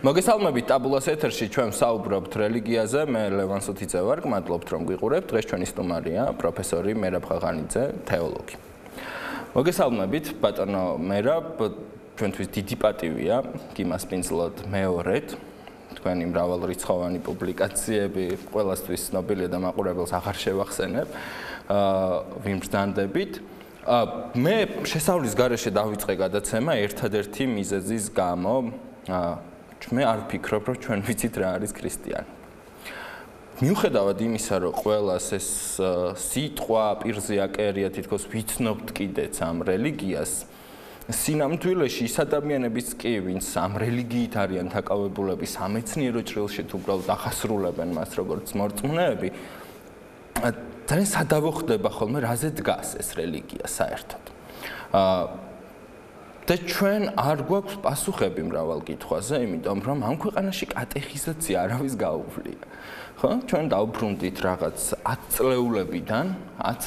მოგესალმებით ტაბულას ეთერში ჩვენ საუბრობთ რელიგიაზე მე ლევან სუთიძე ვარ გმადლობთ რომ გიყურებთ დღეს ჩვენი სტუმარია პროფესორი მერაბ ხაღანიძე თეოლოგი მოგესალმებით ბატონო მერაბ ჩვენთვის დიდი პატივია გიმასპინძლოთ მეორედ თქვენი მრავალრიცხოვანი პუბლიკაციები ყველასთვის ცნობილია და მაყურებელს აღარ შევახსენებ ვიმბრძანდებით მე შესავლის გარეშე დავიწყე გადაცემა ერთადერთი მიზეზის გამო მე არ ვფიქრობ, რომ ჩვენ ვიცით რა არის ქრისტიანი. მიუხედავად იმისა, რომ ყველას ეს სიტყვა პირზე აკერია, თითქოს ვიცნობთ კიდეც ამ რელიგიას, სინამდვილეში ის ადამიანებიც კი, ვინც ამ რელიგიით არიან დაკავებულები, სამეცნიერო ჭრილში თუ უბრალოდ ახასრულებენ მას როგორც მორწმუნეები, ძალიან სადავო ხდება ხოლმე, რაზე დგას ეს რელიგია საერთოდ. და ჩვენ არ გვაქვს პასუხები მრავალ კითხვაზე, იმიტომ რომ ამ ქვეყანაში კატეხიზაცია არავის გაუვლია. ხო? ჩვენ დავბრუნდით რაღაც 10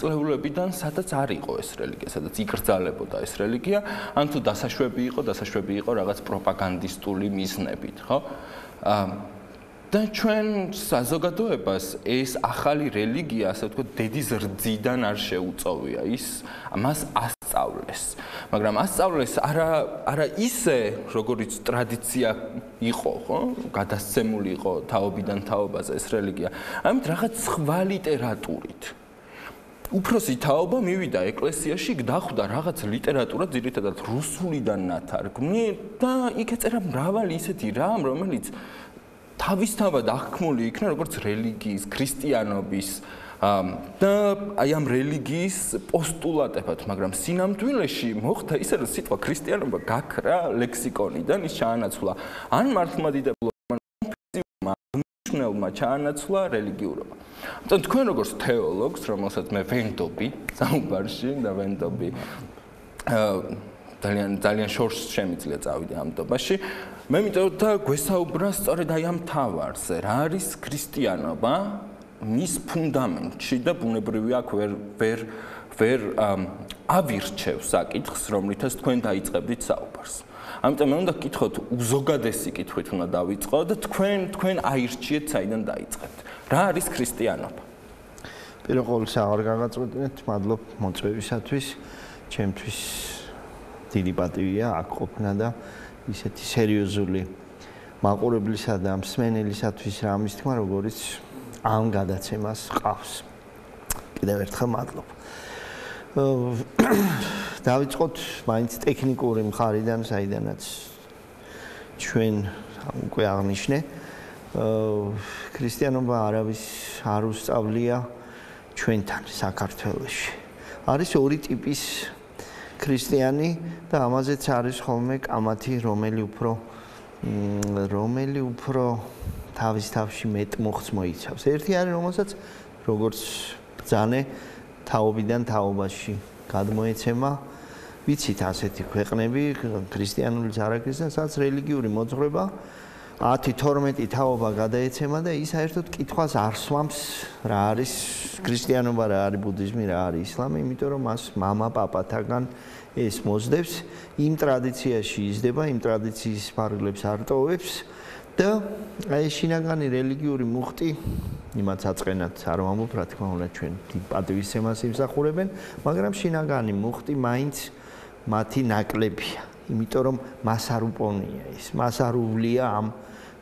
წლეულებიდან, სადაც არ იყო ეს რელიგია, სადაც იკრძალებოდა ეს რელიგია, ან თუ დასაშვები იყო რაღაც პროპაგანდისტული მიზნებით, ხო? და ჩვენ საზოგადოებას ეს ახალი რელიგია, ასე ვთქვათ, დედის რძიდან არ შეუწოვია, მას ასწავლეს. მაგრამ ასწავლეს არა ისე, როგორიც ტრადიცია იყო, ხო? გადასცემული იყო თაობიდან თაობაზე ეს რელიგია, ამით რაღაც სხვა ლიტერატურით. უფროსი თაობა მივიდა ეკლესიაში, დახვდა რაღაც ლიტერატურა, ძირითადად რუსულიდან ნათარგმნი და იქ ეწერა მრავალი ისეთი რამ, რომელიც თავისთავად აღქმული იქნა როგორც რელიგიის, ქრისტიანობის და აი ამ რელიგიის პოსტულატებად, მაგრამ სინამდვილეში მოხდა ისე, რომ სიტყვა ქრისტიანობა გაქრა ლექსიკონიდან, ის ჩაანაცვლა ან მართლმადიდებლობამ, მნიშვნელმა ჩაანაცვლა რელიგიურობა. ამიტომ თქვენ როგორც თეოლოგს, რომელსაც მე ვენდობი საუბარში და ვენდობი ძალიან შორს შემიძლია წავიდე ამ დობაში. მე მითხოვდა გვესაუბრა სწორედ აი ამ თავარზე, რა არის ქრისტიანობა მის ფუნდამენტში და ბუნებრივია აქ ვერ ავირჩევ საკითხს, რომლითაც თქვენ დაიწყებდით საუბარს. ამიტომ მე უნდა გკითხოთ უზოგადესი კითხვით უნდა დავიწყო და თქვენ აირჩიეთ საიდან დაიწყებთ. რა არის ქრისტიანობა? პირველ ყოვლისა აღარ გაგაწყვეტინეთ, მადლობ მოწვევისათვის, ჩემთვის დიდი პატივია აქ ყოფნა და ისეთი სერიოზული მაყურებლისა და მსმენელისათვის რამის თქმა, როგორც ამ გადაცემას ყავს. კიდევ ერთხელ მადლობ. დავიწყოთ მაინც ტექნიკური მხარიდან, საიდანაც ჩვენ უკვე აღნიშნე. ქრისტიანობა არავის არ უსწავლია ჩვენთან საქართველოში. არის ორი ტიპის ქრისტიანი და ამაზეც არის ხოლმე კამათი, რომელი უფრო თავის თავში მეტ მოხს მოიცავს. ერთი არის, რომელსაც როგორც ბრძანე თაობიდან თაობაში გადმოეცემა. ვიცით ასეთი ქვეყნები, ქრისტიანული ძარაკისთან, სადაც რელიგიური მოძღვრება 10-12 თაობა გადაეცემა და ის საერთოდ კითხვას არ სვამს, რა არის ქრისტიანობა, რა არის ბუდიზმი, რა არის ისლამი, იმიტომ რომ მას მამა პაპათაგან ეს მოძდებს, იმ ტრადიციაში იზრდება, იმ ტრადიციის ფარგლებს არ ტოვებს და აი შინაგანი რელიგიური მუხტი იმაც აწყენად არ ვამბობ, რა თქმა უნდა ჩვენ პატივისცემას იმსახურებენ, მაგრამ შინაგანი მუხტი მაინც მათი ნაკლებია, იმიტომ რომ მას არ უპოვნია ის, მას არ უვლია ამ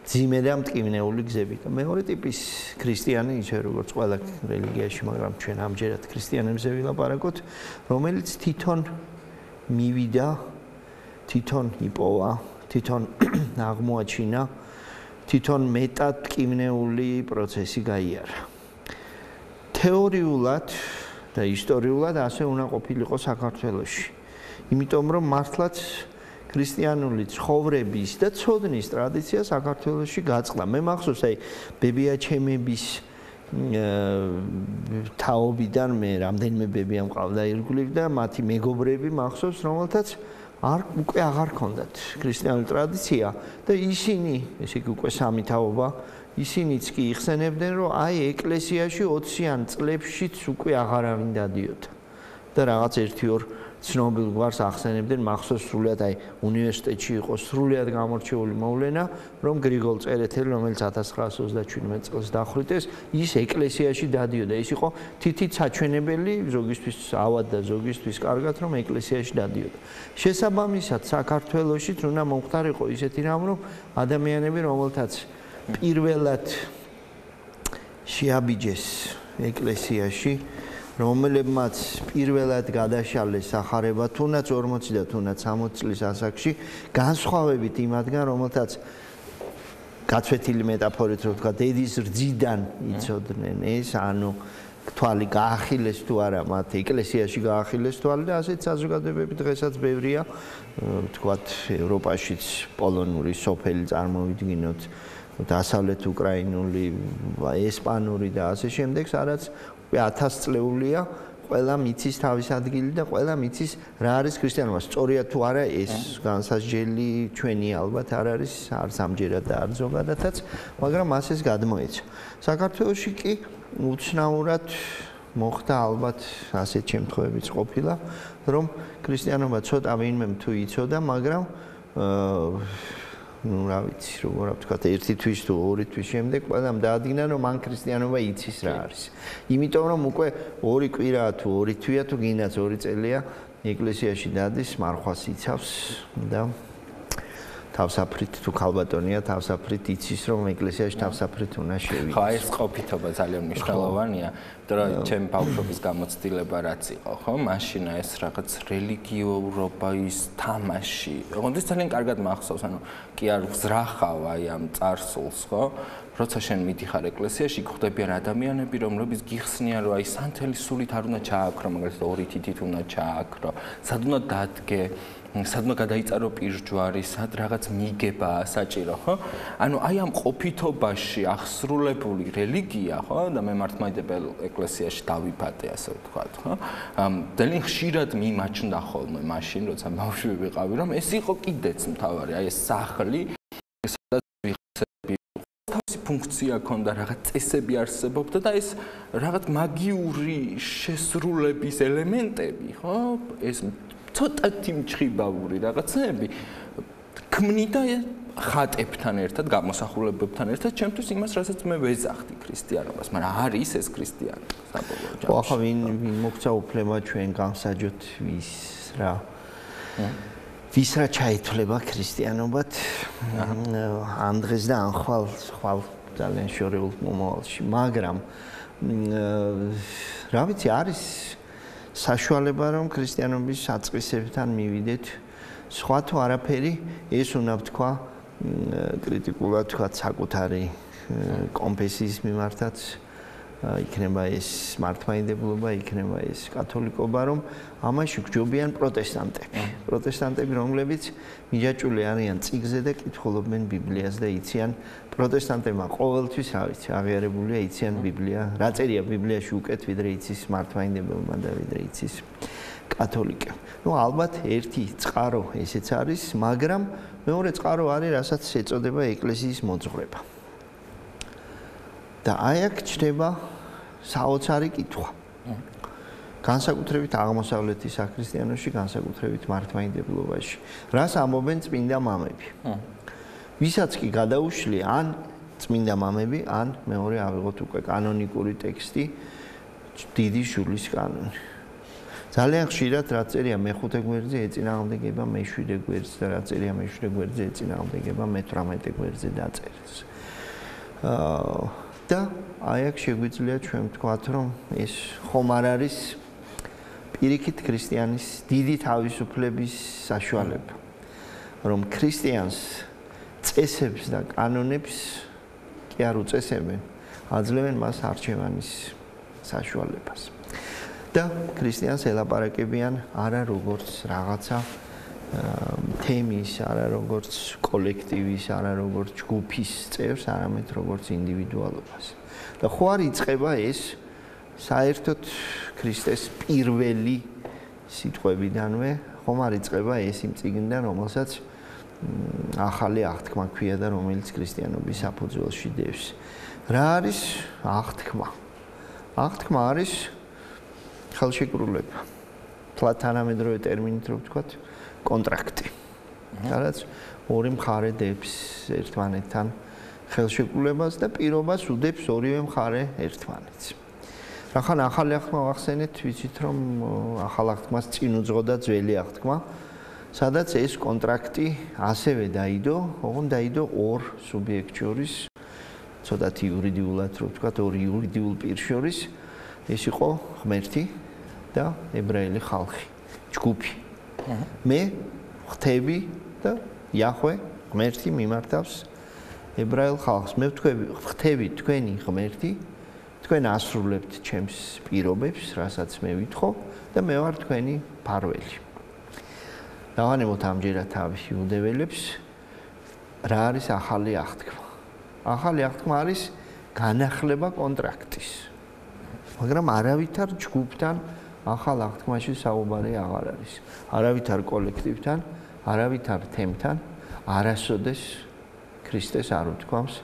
ძიმე და მტკივნეული გზებით. მეორე ტიპის ქრისტიანი, ისე როგორც ყველა რელიგიაში, მაგრამ ჩვენ ამჯერად ქრისტიანებზე ვილაპარაკოთ, რომელიც თვითონ მივიდა, თვითონ იპოვა, თვითონ აღმოაჩინა, თვითონ მეტად მტკივნეული პროცესი გაიარა. თეორიულად და ისტორიულად ასე უნდა ყოფილიყო საქართველოში. იმიტომ რომ მართლაც ქრისტიანული ცხოვრების და ცოდნის ტრადიცია საქართველოში გაწყდა. მე მახსოვს აი ბებიაჩემების თაობიდან მე რამდენიმე ბებია მყავდა ირგვლივ და მათი მეგობრები მახსოვს, რომელთაც უკვე აღარ ჰქონდათ ქრისტიანული ტრადიცია და ისინი, ესე იგი უკვე სამი თაობა, ისინიც კი იხსენებდნენ, რომ აი ეკლესიაში 20-იან წლებშიც უკვე აღარავინ დადიოდა და რაღაც 1-2 ცნობილ გვარს ახსენებდნენ მახსოვს სრულიად აი უნივერსიტეტში იყო სრულიად გამორჩეული მოვლენა რომ გრიგოლ წერეთელი რომელიც 1937 წელს დახვრიტეს ის ეკლესიაში დადიოდა ის იყო თითით საჩვენებელი ზოგისთვის ავად და ზოგისთვის კარგად რომ ეკლესიაში დადიოდა შესაბამისად საქართველოში უნდა მომხდარიყო ისეთი რამ რომ ადამიანები რომელთაც პირველად შეაბიჯეს ეკლესიაში რომელებმაც პირველად გადაშალეს სახარება თუნდაც 40 და თუნდაც 60 წლის ასაკში განსხვავებით იმათგან რომელთაც გაცვეთილი მეტაფორით რო ვთქვა დედის რძიდან იცოდნენ ეს ანუ თვალი გაახილეს თუ არა მათ ეკლესიაში გაახილეს თვალი და ასეთ საზოგადოებები დღესაც ბევრია ვთქვათ ევროპაშიც პოლონური სოფელი წარმოვიდგინოთ დასავლეთ უკრაინული ესპანური და ასე შემდეგ სადაც 1000 წლეულია ყველა მიცის თავის ადგილი და ყველა მიცის რა არის ქრისტიანობა სწორია თუ არა ეს განსაზღვრელი ჩვენი ალბათ არ არის არც ამჯერად და არც ზოგადადაც მაგრამ მას ეს გადმოეცა საქართველოში კი უცნაურად მოხდა ალბათ ასეთ შემთხვევებიც ყოფილა რომ ქრისტიანობა ცოტა ვინმე თუ იცოდა მაგრამ ну, რა ვიცი, როგორ ვთქვათ, ერთი თვის თუ ორი თვის შემდეგ ყველამ დაადგინა, რომ მან ქრისტიანობა იცის რა არის. იმიტომ რომ უკვე ორი კვირა თუ ორი თვია თუ გინდაც ორი წელია ეკლესიაში დადის, მარხვას იცავს და თავსაფრით თუ ქალბატონია თავსაფრით იცის რომ ეკლესიაში თავსაფრით უნდა შევიდეს. ხო, ეს ყოფითობა ძალიან მნიშვნელოვანია, იმიტომ რომ ჩემ ბავშვობის გამოცდილება რაც იყო, ხო, მაშინა ეს რაღაც რელიგიურობა ის თამაში. ოღონდ ძალიან კარგად მახსოვს, ანუ კი არ ვზრახავ აი ამ წარსულს, ხო? როცა შენ მიდიხარ ეკლესიაში, გხვდებიან ადამიანები, რომლებიც გიხსნიან, რომ აი სანთელი სულით არ უნდა ჩააქრო, მაგალითად ორი თითით უნდა ჩააქრო, სად უნდა დადგე სად უნდა გადაიწარო პირჯვარი, სად რაღაც მიგება საჭირო, ხო? ანუ აი ამ ყოფითობაში აღსრულებული რელიგია, ხო? და მე მართლმადიდებელ ეკლესიაში დავიბადე, ასე ვთქვათ, ხო? ძალიან ხშირად მიმაჩნდა ხოლმე მაშინ, როცა ბავშვი ვიყავი, რომ ეს იყო კიდეც მთავარი, აი ეს სახლი, სადაც ვიხსენები თავისი ფუნქცია ჰქონდა, რაღაც წესები არსებობდა და ეს რაღაც მაგიური შესრულების ელემენტები, ხო? ეს ცოტათი მჭხიბავური რაღაცები ქმნიდა ხატებთან ერთად, გამოსახულებებთან ერთად ჩემთვის იმას, რასაც მე ვეძახდი ქრისტიანობას, მაგრამ არის ეს ქრისტიანობა საბოლოო ჯამში. ხო, ვინ მოგცა უფლება ჩვენ განსაჯოთ ვის რა ჩაითვლება ქრისტიანობად ამ დღეს და ამ ხვალ ძალიან შორეულ მომავალში, მაგრამ რა ვიცი, არის საშუალება რომ ქრისტიანობის საწყისებთან მივიდეთ სხვა თუ არაფერი ეს უნდა ვთქვა კრიტიკულად თქვა საკუთარი კონფესიის მიმართაც იქნება ეს მართლმადიდებლობა, იქნება ეს კათოლიკობა, რომ ამაში გჯობიან პროტესტანტები, რომლებიც მიჯაჭვული არიან წიგზე და კითხულობენ ბიბლიას და იციან პროტესტანტებმა ყოველთვის, რა ვიცი, აღიარებულია იციან ბიბლია, რა წერია ბიბლიაში უკეთ ვიდრე იცის მართლმადიდებელმა და ვიდრე იცის კათოლიკე. ნუ ალბათ ერთი წყარო ესეც არის, მაგრამ მეორე წყარო არის, რასაც ეწოდება ეკლესიის მოძღვრება. და აი აქ ჩნდება საოცარი კითხვა. განსაკუთრებით აღმოსავლეთის საქრისტიანოში, განსაკუთრებით მართლმადიდებლობაში. რას ამბობენ წმინდა მამები? ვისაც კი გადაუშლი ან წმინდა მამები, ან მეორე ავიღოთ უკვე კანონიკური ტექსტი, დიდი შულის კანონი. ძალიან ხშირად რა წერია მე-5 გვერდზე ეწინააღმდეგება მე-7 გვერდზე და რა წერია მე-7 გვერდზე ეწინააღმდეგება მე-18 გვერდზე დაწერილს. და აი აქ შეგვიძლია ჩვენ ვთქვათ, რომ ეს ხომ არ არის პირიქით ქრისტიანის დიდი თავისუფლების საშუალება, რომ ქრისტიანს წესებს და კანონებს კი არ უწესებენ, აძლევენ მას არჩევანის საშუალებას. და ქრისტიანს ელაპარაკებიან არა როგორც რაღაცა თემის, არა როგორც კოლექტივის, არა როგორც ჯგუფის წევრს, არამედ როგორც ინდივიდუალობას. და ხო არ იწყება ეს საერთოდ ქრისტეს პირველი სიტყვებიდანვე, ხომ არ იწყება ეს იმ წიგნიდან, რომელსაც ახალი აღთქმა ქვია და რომელიც ქრისტიანობის საფუძველში დევს. რა არის აღთქმა? აღთქმა არის ხელშეკრულება. ახლა თანამედროვე ტერმინით რო ვთქვათ, კონტრაქტი. სადაც ორი მხარე დებს ერთმანეთთან ხელშეკრულებას და პირობას უდებს ორივე მხარე ერთმანეთს. რახან ახალი აღთქმა ვახსენეთ, ვიცით რომ ახალ აღთქმას წინ უძღოდა ძველი აღთქმა, სადაც ეს კონტრაქტი ასევე დაიდო, ოღონდ დაიდო ორ სუბიექტ შორის, ცოტათი იურიდიულად რო ვთქვათ, ორი იურიდიულ პირ შორის, ეს იყო ღმერთი და ებრაელი ხალხი, ჯგუფი. მე ღვთები და იახვე ღმერთი მიმართავს ებრაელ ხალხს. მე ღვთები თქვენი ღმერთი, თქვენ ასრულებთ ჩემს პირობებს, რასაც მე ვითხოვ და მე ვარ თქვენი მფარველი. დავანებოთ ამჯერად თავი იუდეველებს, რა არის ახალი აღთქმა? ახალი აღთქმა არის განახლება კონტრაქტის. მაგრამ არავითარ ჯგუფთან ახალ აღთქმაში საუბარი აღარ არის. არავითარ კოლექტივთან, არავითარ თემთან არასოდეს ქრისტეს არ უთქვამს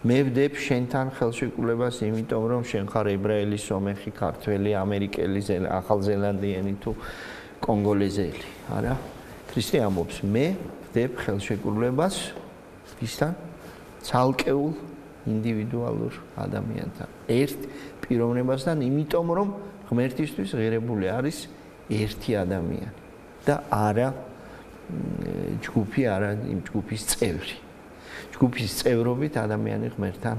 მე ვდებ შენთან ხელშეკრულებას, იმიტომ რომ შენ ხარ ებრაელი, სომეხი, ქართველი, ამერიკელი, ახალზელანდიელი თუ კონგოლეზელი. არა, ქრისტე ამბობს მე ვდებ ხელშეკრულებას ვისთან? ცალკეულ ინდივიდუალურ ადამიანთან, ერთ პიროვნებასთან, იმიტომ რომ ღმერთისთვის ღირებული არის ერთი ადამიანი და არა ჯგუფი, არა იმ ჯგუფის წევრი. ჯგუფის წევრობით ადამიანი ღმერთთან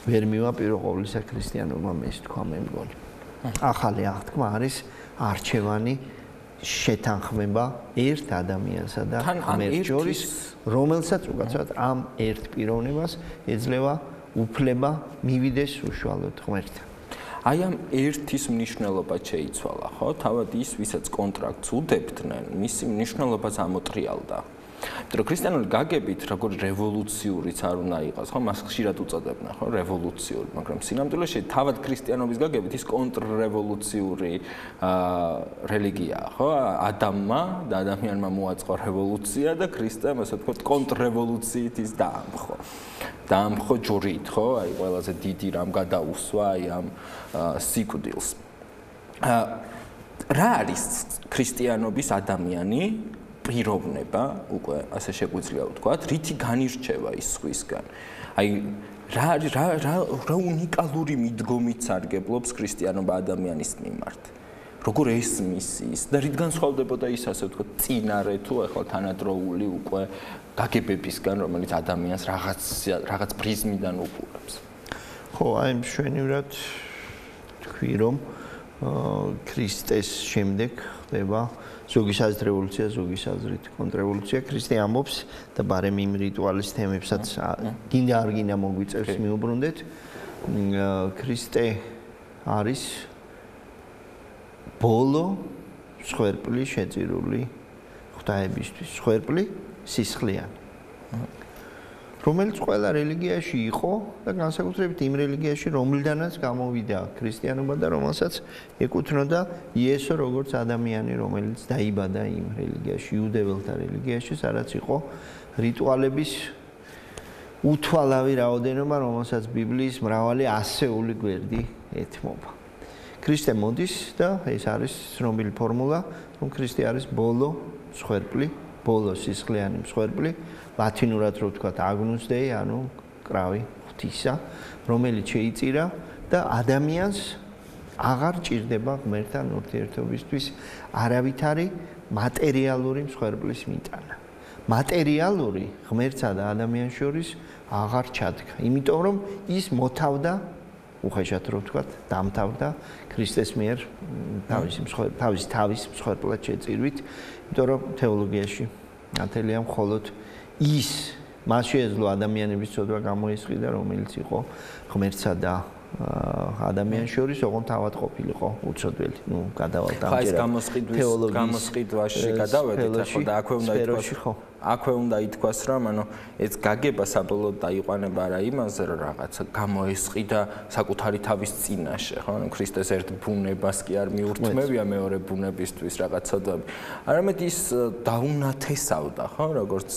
ვერ მივა პირველ ყოვლისა ქრისტიანობა, მე თქვა მე მგონი. ახალი აღთქმა არის არჩევანი შეთანხმება ერთ ადამიანსა და ღმერთს შორის, რომელსაც უკაცრავად ამ ერთ პიროვნებას ეძლევა უფლება მივიდეს უშუალოდ ღმერთთან. აი ამ ერთის მნიშვნელობა შეიცვალა, ხო? თავად ის, ვისაც კონტრაქტს უდებდნენ, მისი მნიშვნელობაც ამოტრიალდა. იმიტომ რომ ქრისტიანული გაგებით როგორ რევოლუციურიც არ უნდა იყოს, ხო? მას ხშირად უწოდებენ, ხო? რევოლუციური, მაგრამ სინამდვილეში თავად ქრისტიანობის გაგებით ის კონტრრევოლუციური რელიგიაა, ხო? ადამიანმა და ადამიანმა მოაწყო რევოლუცია და ქრისტემ, ასე ვთქვათ, კონტრრევოლუციით ის დაამხო. დაამხო ჯვრით, ხო? აი ყველაზე დიდი რამ გადაუსვა აი ამ სიკვდილს. რა არის ქრისტიანობის ადამიანი? პიროვნება, უკვე ასე შეგვიძლია ვთქვათ, რითი განირჩევა ის სხვისგან. აი რა უნიკალური მიდგომით სარგებლობს ქრისტიანობა ადამიანის მიმართ? როგორ ესმის ის და რითგან სხვავდებოდა ის, ასე ვთქვათ, წინარე თუ ახლა თანადროული უკვე გაგებებისგან, რომელიც ადამიანს რაღაც პრიზმიდან უყურებს? ხო, აი მშვენივრად თქვი, რომ ქრისტეს შემდეგ ხდება ზოგი საზრით რევოლუცია, ზოგი საზრით კონტრრევოლუცია. ქრისტე ამბობს და ბარემ იმ რიტუალის თემებსაც გინდა არ გინდა მოგვიწევს მიუბრუნდეთ. ქრისტე არის ბოლო სხვერპლი შეწირული ღვთაებისთვის, სხვერპლი სისხლიანი. რომელიც ყველა რელიგიაში იყო და განსაკუთრებით იმ რელიგიაში, რომლიდანაც გამოვიდა ქრისტიანობა და რომელსაც ეკუთვნოდა იესო როგორც ადამიანი, რომელიც დაიბადა იმ რელიგიაში, იუდეველთა რელიგიაში, სადაც იყო რიტუალების უთვალავი რაოდენობა, რომელსაც ბიბლიის მრავალი ასეული გვერდი ეთმობა. ქრისტე მოდის და ეს არის ცნობილი ფორმულა, რომ ქრისტე არის ბოლო სხვერპლი, ბოლო სისხლიანი მსხვერპლი, ლათინურად რო ვთქვათ Agnus Dei, ანუ კრავი ღვთისა, რომელიც შეიწირა და ადამიანს აღარ ჭირდება ღმერთთან ურთიერთობისთვის არავითარი მატერიალური მსხვერპლის მიტანა. მატერიალური ღმერთსა და ადამიანს შორის აღარ ჩადგა, იმიტომ რომ ის მოთავდა, უხეშად რო ვთქვათ, დამთავრდა ქრისტეს მიერ თავის მსხვერპლად შეწირვით, იმიტომ რომ თეოლოგიაში ათელია მხოლოდ ის მას შეეძლო ადამიანების ცოდვა გამოისყიდა, რომელიც იყო ღმერთსა და ადამიანს შორის, ოღონდ თავად ყოფილიყო უცოდველი. ნუ გადავალთ ამჯერად გამოსყიდვაში გადავედით, ხო და აქვე უნდა ითქვას, რომ ანუ ეს გაგება საბოლოოდ დაიყვანება რა იმაზე, რომ რაღაცა გამოისყიდა საკუთარი თავის წინაშე, ხო? ანუ ქრისტეს ერთ ბუნებას კი არ მიურთმევია მეორე ბუნებისთვის რაღაც ცოდვები. არამედ ის დაუნათესავდა, ხო, როგორც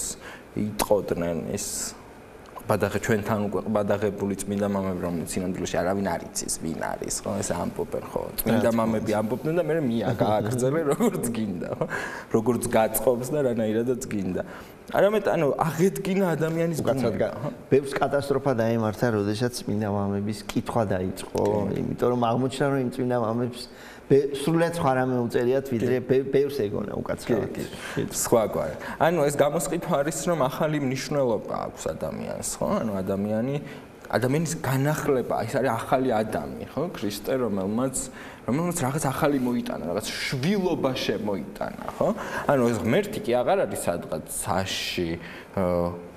იტყოდნენ ეს ბადაღე ჩვენთან უკვე ბადაღებული წმინდა მამები, რომელიც სინამდვილეში არავინ არ იცის, ვინ არის, ხო, ეს ამბობენ, ხო. წმინდა მამები ამბობდნენ და მე გააგრძელე როგორც გინდა, ხო. როგორც გაწყობს და რანაირადაც გინდა. არამედ ანუ აღედგინა ადამიანის გუნება. ბევრს კატასტროფა დაემართა, როდესაც წმინდა მამების კითხვა დაიწყო, იმიტომ რომ აღმოჩნდა რომ იმ წმინდა მამებს სრულად სხვა რამე უწერიათ, ვიდრე ბევრს ეგონა უკაცრავად. სხვაგვარი. ანუ ეს გამოსყიდვა არის რომ ახალი მნიშვნელობა აქვს ადამიანს, ხო? ანუ ადამიანის განახლება, ეს არის ახალი ადამი, ხო? ქრისტე, რომელმაც რაღაც ახალი მოიტანა, რაღაც შვილობა შემოიტანა, ხო? ანუ ეს ღმერთი კი აღარ არის სადღაც საში,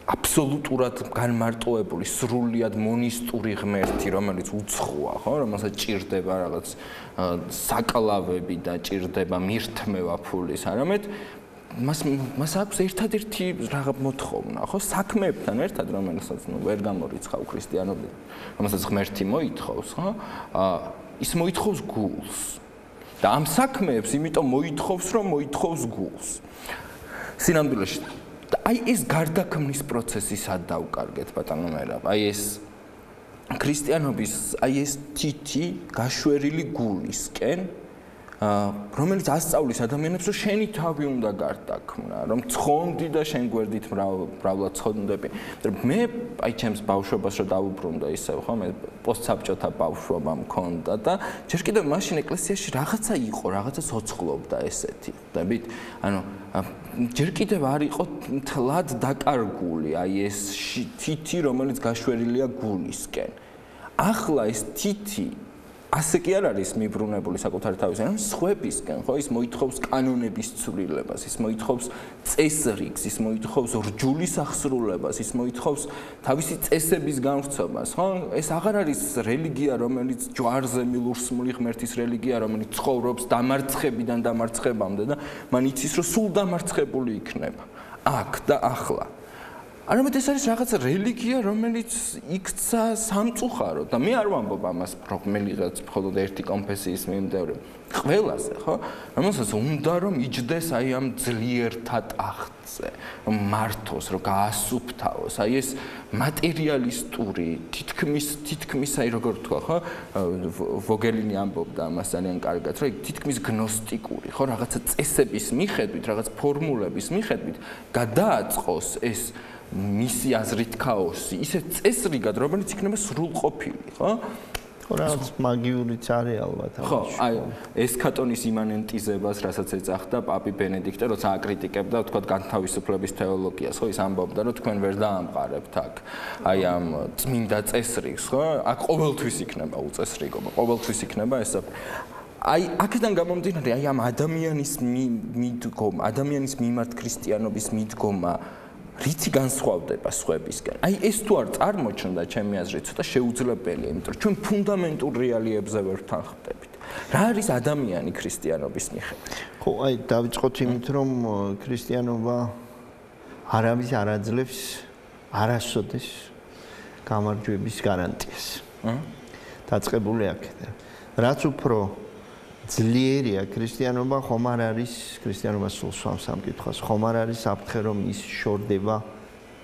აბსოლუტურად განმარტოებული, სრულიად მონისტური ღმერთი, რომელიც უცხოა, ხო? რომელსაც ჭირდება რაღაც საკლავები და ჭირდება მირთმევა ფულის, არამედ მას აქვს ერთადერთი რაღა მოთხოვნა, ხო? საქმეებთან ერთად, რომელსაც ვერ გამორიცხავ ქრისტიანობიდან, რომელსაც ღმერთი მოითხოვს, ხო? ის მოითხოვს გულს. და ამ საქმეებს იმიტომ მოითხოვს, რომ მოითხოვს გულს. სინამდვილეში აი ეს გარდაქმნის პროცესი სად დავკარგეთ ბატონო მერაბ? აი ეს ქრისტიანობის აი ეს თითი გაშვერილი გულისკენ, რომელიც ასწავლის ადამიანებს, რომ შენი თავი უნდა გარდაქმნა, რომ ცხონდი და შენ გვერდით მრავლად ცხონდები. მე აი ჩემს ბავშვობას რომ დავუბრუნდა ისევ, ხო, მე პოსტსაბჭოთა ბავშვობა მქონდა და ჯერ კიდევ მაშინ ეკლესიაში რაღაცა იყო, რაღაცა ცოცხლობდა ესეთი, ხვდებით? ანუ ჯერ კიდევ არ იყო თლად დაკარგული აი ეს თითი, რომელიც გაშვერილია გულისკენ. ახლა ეს თითი ასე კი არ არის მიბრუნებული საკუთარი თავის, ანუ სხვებისკენ, ხო, ის მოითხოვს კანონების ცვლილებას, ის მოითხოვს წესრიგს, ის მოითხოვს რჯულის აღსრულებას, ის მოითხოვს თავისი წესების განვრცობას, ხო? ეს აღარ არის რელიგია, რომელიც ჯვარზე მილურსმული ღმერთის რელიგია, რომელიც ცხოვრობს დამარცხებიდან დამარცხებამდე და მან იცის, რომ სულ დამარცხებული იქნება. აქ და ახლა. არამედ ეს არის რაღაც რელიგია, რომელიც იქცა სამწუხაროდ და მე არ ვამბობ ამას რომელიღაც მხოლოდ ერთი კონფესიის მიმდევრი. ყველაზე, ხო? რომელსაც უნდა რომ იჯდეს აი ამ ძლიერთა ტახტზე, რომ მართოს, რომ გაასუფთავოს, აი ეს მატერიალისტური, თითქმის აი როგორ თქვა, ხო? ვოგელინი ამბობდა ამას ძალიან კარგად, რომ თითქმის გნოსტიკური, ხო, რაღაცა წესების მიხედვით, რაღაც ფორმულების მიხედვით გადააწყოს ეს მისი აზრით ქაოსი, ისე წესრიგად, რომელიც იქნება სრულყოფილი, ხო? რაღაც მაგიურიც არის ალბათ. ხო, აი, ესქატონის იმანენტიზებას, რასაც ეძახდა პაპი ბენედიქტე, როცა აკრიტიკებდა, თქვა, განთავისუფლების თეოლოგიას, ხო, ის ამბობდა, რომ თქვენ ვერ დაამყარებთ აქ აი ამ წმინდა წესრიგს, ხო? აქ ყოველთვის იქნება უწესრიგობა, ყოველთვის იქნება ეს აი აქედან გამომდინარე, აი ამ ადამიანის მიდგომა, ადამიანის მიმართ ქრისტიანობის მიდგომა რითი განსხვავდება სხვებისგან. აი ეს თუ არ წარმოჩნდა ჩემი აზრით, ცოტა შეუძლებელია, იმიტომ რომ ჩვენ ფუნდამენტურ რეალიებზე ვერ თანხმდებით. რა არის ადამიანი ქრისტიანობის მიხედვით? ხო, აი დავიწყოთ იმით, რომ ქრისტიანობა არავის არ აძლევს არასოდეს გამარჯვების გარანტიას. დაწყებული აქედან. რაც უფრო ძლიერია ქრისტიანობა, ხომ არ არის ქრისტიანობა სულ სამკითხვას, ხომ არ არის საფრთხე, რომ ის შორდება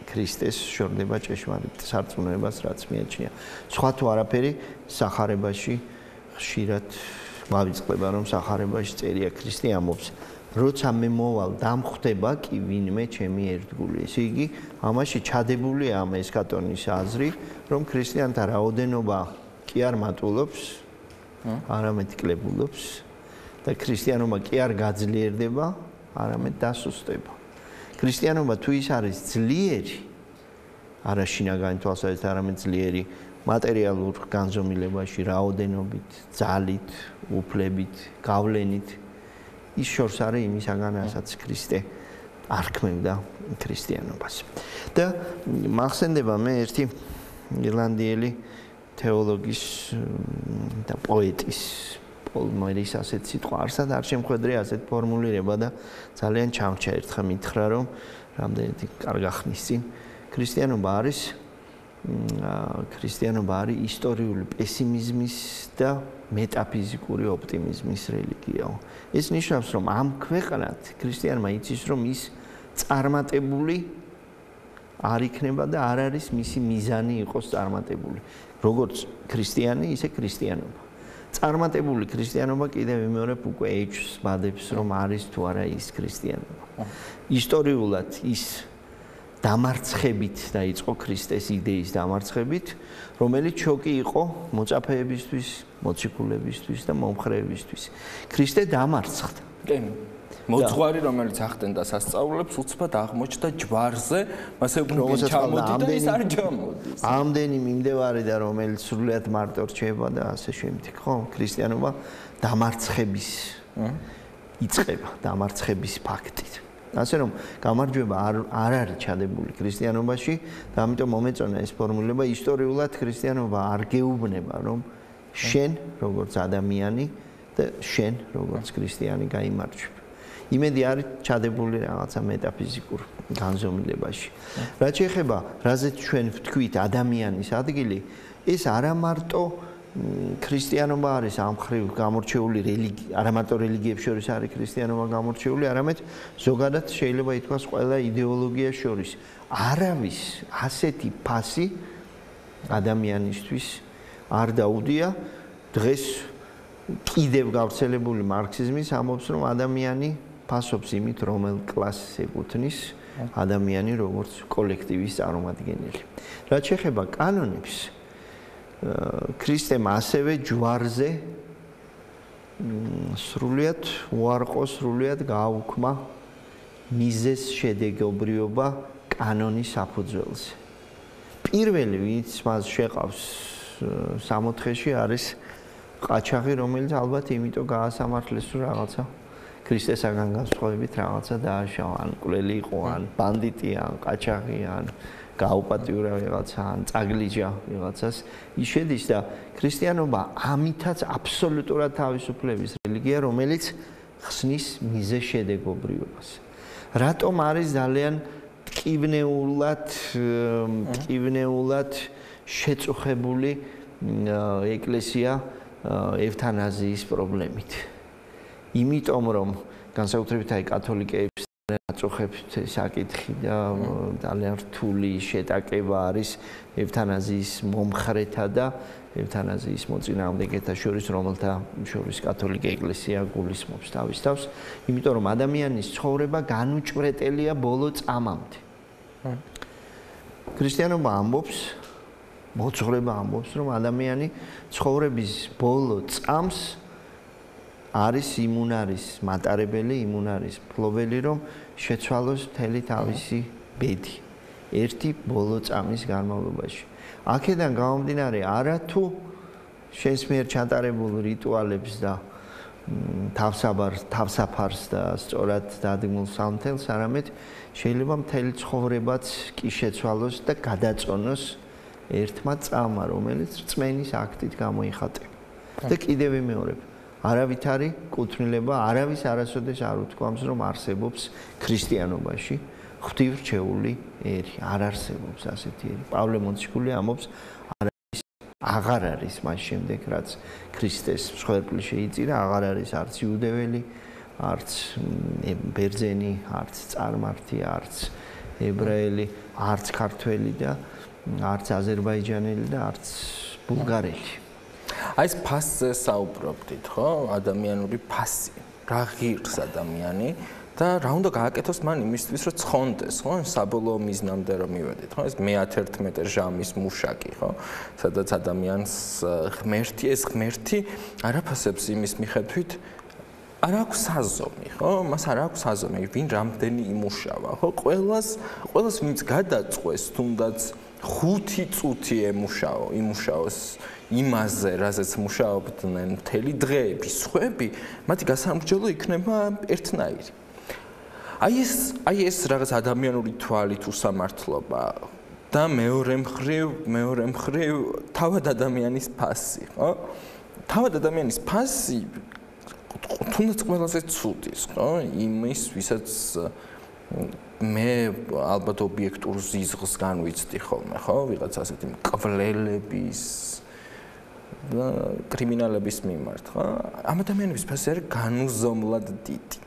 ქრისტეს, შორდება ჭეშმარიტ სარწმუნოებას, რაც მიაჩნია. სხვა თუ არაფერი, სახარებაში ხშირად მავიწყდება, რომ სახარებაში წერია ქრისტე ამბობს, როცა მე მოვალ დამხვდება კი ვინმე ჩემი ერთგული. ესე იგი, ამაში ჩადებულია ამ ესქატონის აზრი, რომ ქრისტიანთა რაოდენობა კი არ მატულობს, არამედ კლებულობს და ქრისტიანობა კი არ გაძლიერდება, არამედ დასუსტება. ქრისტიანობა თუ ის არის ძლიერი, არა შინაგანი თვალსაზრისით, არამედ ძლიერი მატერიალურ განზომილებაში, რაოდენობით, ძალით, უფლებით, გავლენით, ის შორს არის იმისაგან, რასაც ქრისტე არ ქმევდა ქრისტიანობას. და მახსენდება მე ერთი ირლანდიელი თეოლოგის და პოეტის პოლ მოერის ასეთ სიტყვა არსად არ შემხედრე ასეთ ფორმულირება და ძალიან ჩამჩა ერთხელ მითხრა რომ რამდენიც კარგ ახნის წინ ქრისტიანობა არის ისტორიული პესიმიზმის და მეტაფიზიკური ოპტიმიზმის რელიგია. ეს ნიშნავს რომ ამ ქვეყნად ქრისტიანმა იცის რომ ის წარმატებული არ იქნება და არ არის მისი მიზანი იყოს წარმატებული. როგორც ქრისტიანი, ისე ქრისტიანობა. წარმატებული ქრისტიანობა კიდევ ვიმეორებ უკვე ეჭვს ბადებს რომ არის თუ არა ის ქრისტიანობა. ისტორიულად ის დამარცხებით დაიწყო ქრისტეს იდეის დამარცხებით, რომელიც შოკი იყო მოწაფეებისთვის, მოციქულებისთვის და მომხრეებისთვის. ქრისტე დამარცხდა. კი. მოძღვარი რომელიც ახდენდა სასწაულებს უცბად აღმოჩნდა ჯვარზე, მასე უკვე ჩამოდი და ის არ ჩამოდის. ამდენი მიმდევარი და რომელიც სრულიად მარტო რჩება და ასე შემდეგ, ხო? ქრისტიანობა დამარცხების იწყება, დამარცხების ფაქტით. ასე რომ გამარჯვება არ არის ჩადებული ქრისტიანობაში და ამიტომ მომეწონა ეს ფორმულება ისტორიულად ქრისტიანობა არ გეუბნება რომ შენ როგორც ადამიანი და შენ როგორც ქრისტიანი გაიმარჯვება. იმედი არის ჩადებული რაღაცა მეტაფიზიკურ განზომილებაში. რაც შეეხება რაზეც ჩვენ ვთქვით ადამიანის ადგილი, ეს არა მარტო ქრისტიანობა არის ამ ხრივ გამორჩეული რელიგია, არა მარტო რელიგიებს შორის არის ქრისტიანობა გამორჩეული, არამედ ზოგადად შეიძლება ითქვას ყველა იდეოლოგიას შორის. არავის ასეთი ფასი ადამიანისთვის არ დაუდია. დღეს კიდევ გავრცელებული მარქსიზმის ამბობს, რომ ადამიანი ფასობს იმით, რომელ კლასს ეკუთვნის ადამიანი როგორც კოლექტივის წარმომადგენელი. რაც შეეხება კანონებს, ქრისტემ ასევე ჯვარზე სრულიად უარყო, სრულიად გააუქმა მიზეს შედეგობრიობა კანონის საფუძველზე. პირველი, ვინც მას შეყავს სამოთხეში არის ყაჩაღი, რომელიც ალბათ იმიტომ გაასამართლეს, რომ რაღაცა ქრისტესაგან განსხვავებით რაღაცა დააშავა, ან მკვლელი იყო, ან ბანდიტი, ან ყაჩაღი, ან გაუპატიურა ვიღაცა, ან წაგლიჯა ვიღაცას. ის შედის და ქრისტიანობა ამითაც აბსოლუტურად თავისუფლების რელიგია, რომელიც ხსნის მიზეს შედეგობრიობას. რატომ არის ძალიან ტკივნეულად შეწუხებული ეკლესია ევთანაზიის პრობლემით? იმიტომ რომ განსაკუთრებით აი კათოლიკეებს აწუხებთ საკითხი და ძალიან რთული შეტაკება არის ევთანაზიის მომხრეთა და ევთანაზიის მოწინააღმდეგეთა შორის, რომელთა შორის კათოლიკე ეკლესია გულისხმობს თავის თავს, იმიტომ რომ ადამიანის ცხოვრება განუჭვრეტელია ბოლო წამამდე. ქრისტიანობა ამბობს, მოძღვრება ამბობს, რომ ადამიანი ცხოვრების ბოლო წამს არის იმუნარის მატარებელი, იმუნარის ფლობელი, რომ შეცვალოს მთელი თავისი ბედი ერთი ბოლო წამის განმავლობაში. აქედან გამომდინარე, არათუ შენს მიერ ჩატარებულ რიტუალებს და თავსაფარს და სწორად დადგმულ სამთელს, არამედ შეიძლება მთელი ცხოვრებაც კი შეცვალოს და გადაწონოს ერთმა წამმა, რომელიც რწმენის აქტით გამოიხატება. და კიდევ ვიმეორებ, არავითარი კუთვნილება, არავის არასოდეს არ უთქვამს, რომ არსებობს ქრისტიანობაში ღვთივრჩეული ერი, არ არსებობს ასეთი ერი. პავლე მოციქული ამბობს, აღარ არის მას შემდეგ, რაც ქრისტეს მსხვერპლი შეიწირა, აღარ არის არც იუდეველი, არც ბერძენი, არც წარმართი, არც ებრაელი, არც ქართველი და არც აზერბაიჯანელი და არც ბულგარელი. აი ეს ფასზე საუბრობდით, ხო? ადამიანური ფასი. რა ღირს ადამიანი და რა უნდა გააკეთოს მან იმისთვის, რომ ცხონდეს, ხო? საბოლოო მიზნამდე რომ მივედით, ხო? ეს მე-11 ჟამის მუშაკი, ხო? სადაც ადამიანს ღმერთი, ეს ღმერთი არაფასებს იმის მიხედვით არ აქვს საზომი, ხო? მას არ აქვს საზომი, ვინ რამდენი იმუშავა, ხო? ყველას ვინც გადაწყვეს, თუნდაც 5 წუთი იმუშაოს იმაზე, რაზეც მუშაობდნენ მთელი დღეები, სხვები, მათი გასამრჯელო იქნება ერთნაირი. აი ეს რაღაც ადამიანური თვალით უსამართლობა და მეორე მხრივ თავად ადამიანის ფასი, ხო? თავად ადამიანის ფასი თუნდაც ყველაზე ცუდის, ხო? იმის, ვისაც მე ალბათ ობიექტურ ზიზღს განვიცდი ხოლმე, ხო? ვიღაც ასეთი მკვლელების და კრიმინალების მიმართ, ხო? ამ ადამიანების ფასი არის განუზომლად დიდი.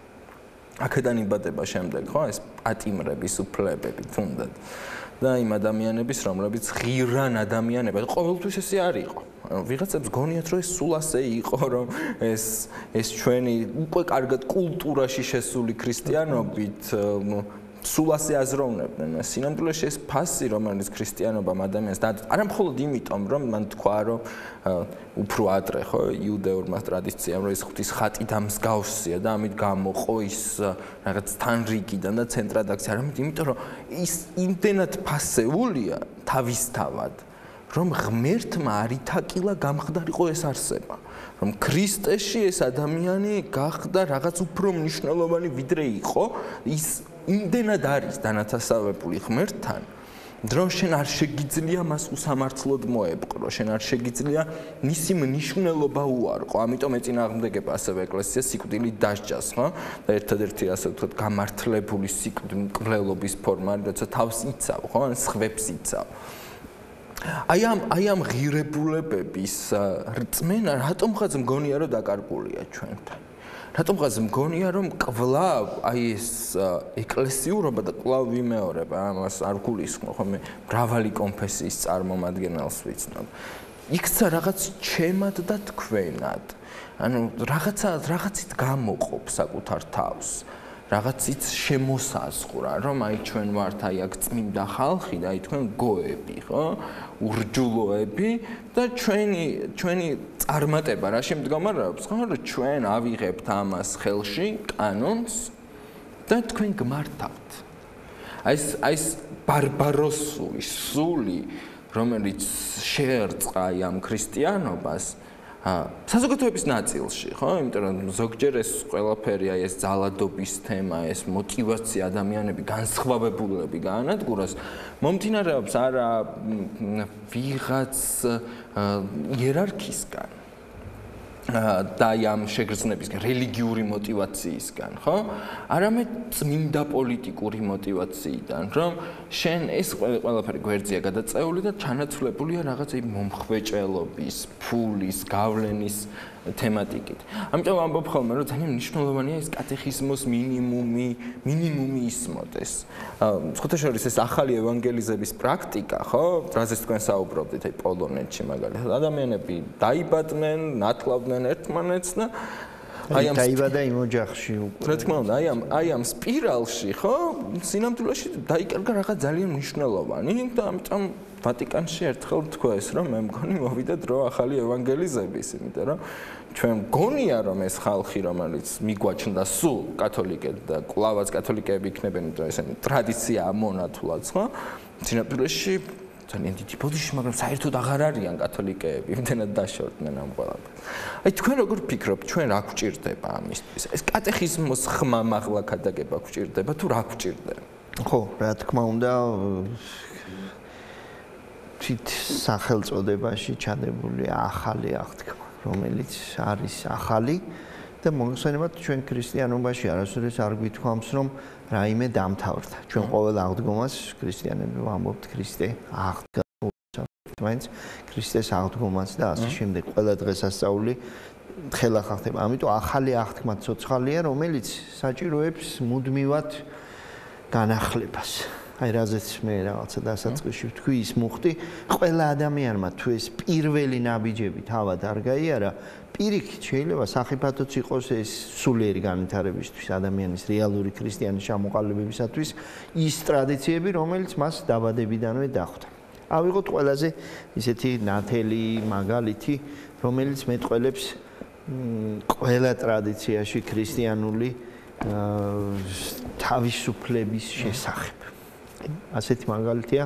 აქედან იბადება შემდეგ, ხო, ეს პატიმრების უფლებები თუნდაც. და იმ ადამიანების, რომლებიც ღირან ადამიანებად, ყოველთვის ესე არ იყო. ვიღაცებს გონიათ, რომ ეს სულ ასე იყო, რომ ეს ჩვენი უკვე კარგად კულტურაში შესული ქრისტიანობით სულ ასე აზროვნებდნენ. სინამდვილეში ეს ფასი, რომელიც ქრისტიანობამ ადამიანს არა მხოლოდ იმიტომ, რომ მან თქვა, რომ უფრო ადრე, ხო, იუდეურმა ტრადიციამ, რომ ეს ღვთის ხატი დამსგავსია და ამით გამოყო ის რაღაც თანრიგიდან და ცენტრადაქცია, არამედ იმიტომ, რომ ის იმდენად ფასეულია თავისთავად, რომ ღმერთმა არ ითაკილა გამხდარიყო ეს არსება. რომ ქრისტეში ეს ადამიანი გახდა რაღაც უფრო მნიშვნელოვანი ვიდრე იყო, ის იმდენად არის დანათასავებული ღმერთთან, რომ შენ არ შეგიძლია მას უსამართლოდ მოეპყრო, შენ არ შეგიძლია მისი მნიშვნელობა უარყო. ამიტომ ეწინააღმდეგება ასევე ეკლესია სიკვდილით დასჯას, ხო? და ერთადერთი ასე ვთქვათ, გამართლებული სიკვდილობის ფორმა, როცა თავს იცავ, ხო? ან სხვებს იცავ. აი ამ ღირებულებების რწმენა რატომღაც მგონია, რომ დაკარგულია ჩვენთან. რატომღაც მგონია, რომ კვლავ აი ეს ეკლესიურობა და კვლავ ვიმეორებ, ამას არ გულისხმობ, ხო მე მრავალი კონფესიის წარმომადგენელს ვიცნობ. იქცა რაღაც ჩემად და თქვენად. ანუ რაღაცით გამოყოფ საკუთარ თავს. რაღაცით შემოსაზღვრა, რომ აი ჩვენ ვართ აი აქ წმინდა ხალხი და აი თქვენ გოები, ხო? ურჯულოები და ჩვენი წარმატება რა შემდგომარეობს, ხო? რომ ჩვენ ავიღებთ ამას ხელში, კანონს და თქვენ გმართავთ. აი ეს ბარბაროსული სული, რომელიც შეერწყა აი ამ ქრისტიანობას საზოგადოების ნაწილში, ხო? იმიტომ რომ ზოგჯერ ეს ყველაფერი აი ეს ძალადობის თემა, ეს мотиваცია ადამიანები განსხვავებულები გაანადგუროს, მომდინარეობს არა ვიღაც იერარქიისგან და ამ შეგრძნებისგან, რელიგიური мотиваციისგან, ხო? არამედ წმინდა პოლიტიკური мотиваციიდან, რომ შენ ეს ყველაფერი გვერდზეა გადაწეული და ჩანაცვლებულია რაღაც მომხვეჭელობის, ფულის, გავლენის თემატიკით. ამიტომ ამბობ ხოლმე, რომ ძალიან მნიშვნელოვანია ეს კატეხიზმოს მინიმუმი ისმოდეს. სხვათა შორის ეს ახალი ევანგელიზების პრაქტიკა, ხო? რაზეც თქვენ საუბრობდით, აი პოლონეთში მაგალითად, ადამიანები დაიბადნენ, ნათლავდნენ ერთმანეთს და აი ამ დაიბადა იმ ოჯახში უკვე. რა თქმა უნდა, აი ამ სპირალში, ხო? სინამდვილეში დაიკარგა რაღაც ძალიან მნიშვნელოვანი და ამიტომ ვატიკანში ერთხელ თქვეს, რომ მე მგონი მოვიდა დრო ახალი ევანგელიზების, იმიტომ რომ ჩვენ მგონია, რომ ეს ხალხი, რომელიც მიგვაჩნდა სულ კათოლიკედ და კვლავაც კათოლიკეები იქნებენ, იმიტომ ესენი ტრადიცია ამონათვლად, ხო? სინამდვილეში ძალიან დიდი ბოდიში, მაგრამ საერთოდ აღარ არიან კათოლიკეები, იმდენად დაშორდნენ ამ ყველაფერს. აი თქვენ როგორ ფიქრობთ, ჩვენ რა გვჭირდება ამისთვის? ეს კატეხიზმოს ხმა მაღლა ქადაგება გვჭირდება თუ რა გვჭირდება? ხო, რა თქმა უნდა, თვით სახელწოდებაში ჩადებული ახალი აღთქმა, რომელიც არის ახალი და მოგვიხსენებათ ჩვენ ქრისტიანობაში არასოდეს არ გვითხოვს, რომ რაიმე დამთავრდა. ჩვენ ყოველ აღდგომას ქრისტიანები ვამბობთ ქრისტე აღდგა. მაინც ქრისტეს აღდგომას და ასე შემდეგ ყველა დღესასწაული თხელა ხდება. ამიტომ ახალი აღთქმა ცოცხალია, რომელიც საჭიროებს მუდმივად განახლებას. აი რაზეც მე რაღაცა დასაწყისში ვთქვი, ის მუხტი ყველა ადამიანმა თუ ეს პირველი ნაბიჯები თავად არ გაიარა, პირიქით შეიძლება სახიფათოც იყოს ეს სულიერი განვითარებისთვის, ადამიანის რეალური ქრისტიანის ჩამოყალიბებისათვის ის ტრადიციები, რომელიც მას დაბადებიდანვე დახვდა. ავიღოთ ყველაზე ისეთი ნათელი მაგალითი, რომელიც მეტყველებს ყველა ტრადიციაში ქრისტიანული თავისუფლების შესახებ. ასეთი მაგალითია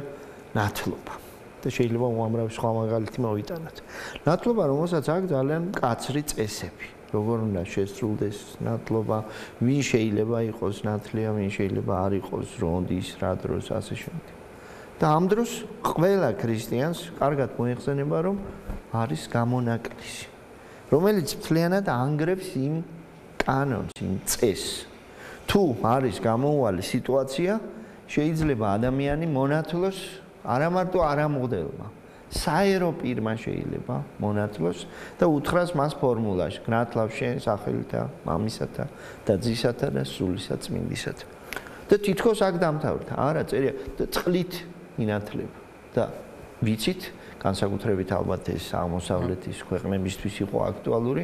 ნათლობა. და შეიძლება უამრავი სხვა მაგალითი მოვიტანოთ. ნათლობა, რომელსაც აქვს ძალიან მკაცრი წესები. როგორ უნდა შესრულდეს ნათლობა, ვინ შეიძლება იყოს ნათლია, ვინ შეიძლება არ იყოს, რონდის, რა დროს, ასე შემდეგ. და ამ დროს ყველა ქრისტიანს კარგად მოიხსენება, რომ არის გამონაკლისი, რომელიც მთლიანად ანგრევს იმ კანონს, იმ წესს. თუ არის გამოუვალი სიტუაცია, შეიძლება ადამიანი მონათლოს არა მარტო არამღდელმა, საერო პირმა შეიძლება მონაწილეოს და უთხრას მას ფორმულაში გნათლავ შენ სახელითა მამისათა და ძისათა და სულისა წმინდისათა და თითქოს აქ დამთავრდა არა წერია და წყლით ინათლება და ვიცით განსაკუთრებით ალბათ ეს აღმოსავლეთის ქვეყნებისთვის იყო აქტუალური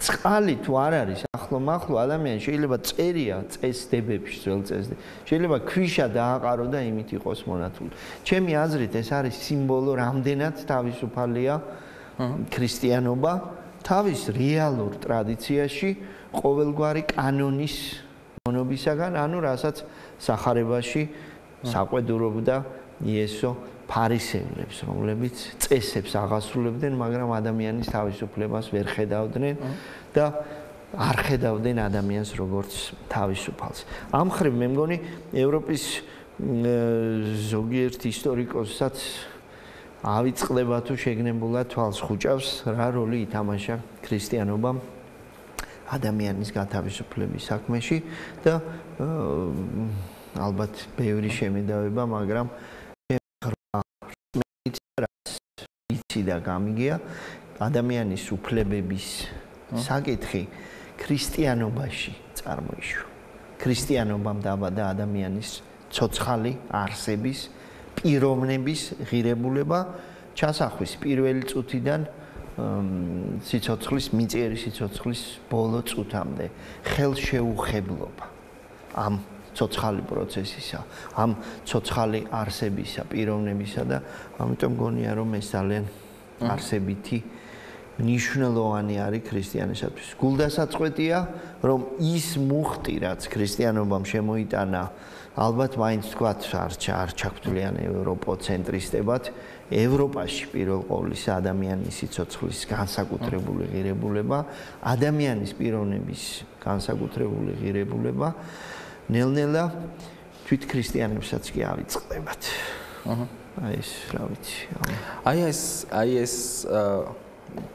წყალი თუ არ არის ახლო-მახლო ადამიანი შეიძლება წერია წესდებებში ძველ წესზე შეიძლება ქვიშა დააყარო და იმით იყოს მონათული ჩემი აზრით ეს არის სიმბოლო რამდენად თავისუფალია ქრისტიანობა თავის რეალურ ტრადიციაში ყოველგვარი კანონის მონობისაგან ანუ რასაც სახარებაში საყვედურობდა იესო ფარისევლებს, რომლებიც წესებს აღასრულებდნენ, მაგრამ ადამიანის თავისუფლებას ვერ ხედავდნენ და არ ხედავდნენ ადამიანს როგორც თავისუფალს. ამ ხრივ მე მგონი ევროპის ზოგიერთ ისტორიკოსსაც ავიწყდება თუ შეგნებულად თვალს ხუჭავს, რა როლი ითამაშა ქრისტიანობამ ადამიანის გათავისუფლების საქმეში და ალბათ ბევრი შემედავება, მაგრამ და გამიგია ადამიანის უფლებების საკითხი ქრისტიანობაში წარმოიშვა. ქრისტიანობამ დაბადა ადამიანის ცოცხალი არსების პიროვნების ღირებულება ჩასახვის პირველი წუთიდან სიცოცხლის მიწიერი სიცოცხლის ბოლო წუთამდე ხელშეუხებლობა ამ ცოცხალი პროცესისა, ამ ცოცხალი არსებისა, პიროვნებისა და ამიტომ გონია რომ ეს ძალიან არსებითი მნიშვნელოვანი არის ქრისტიანისათვის. გულდასაწყვეტია რომ ის მუხტი რაც ქრისტიანობამ შემოიტანა ალბათ მაინც თქვათ არ ჩაგვთვლიან ევროპოცენტრისტებად ევროპაში პირველ ყოვლისა ადამიანის სიცოცხლის განსაკუთრებული ღირებულება, ადამიანის პიროვნების განსაკუთრებული ღირებულება ნელ-ნელა თვით ქრისტიანებსაც კი ავიწყდებათ. აი ეს რა ვიცი. აი ეს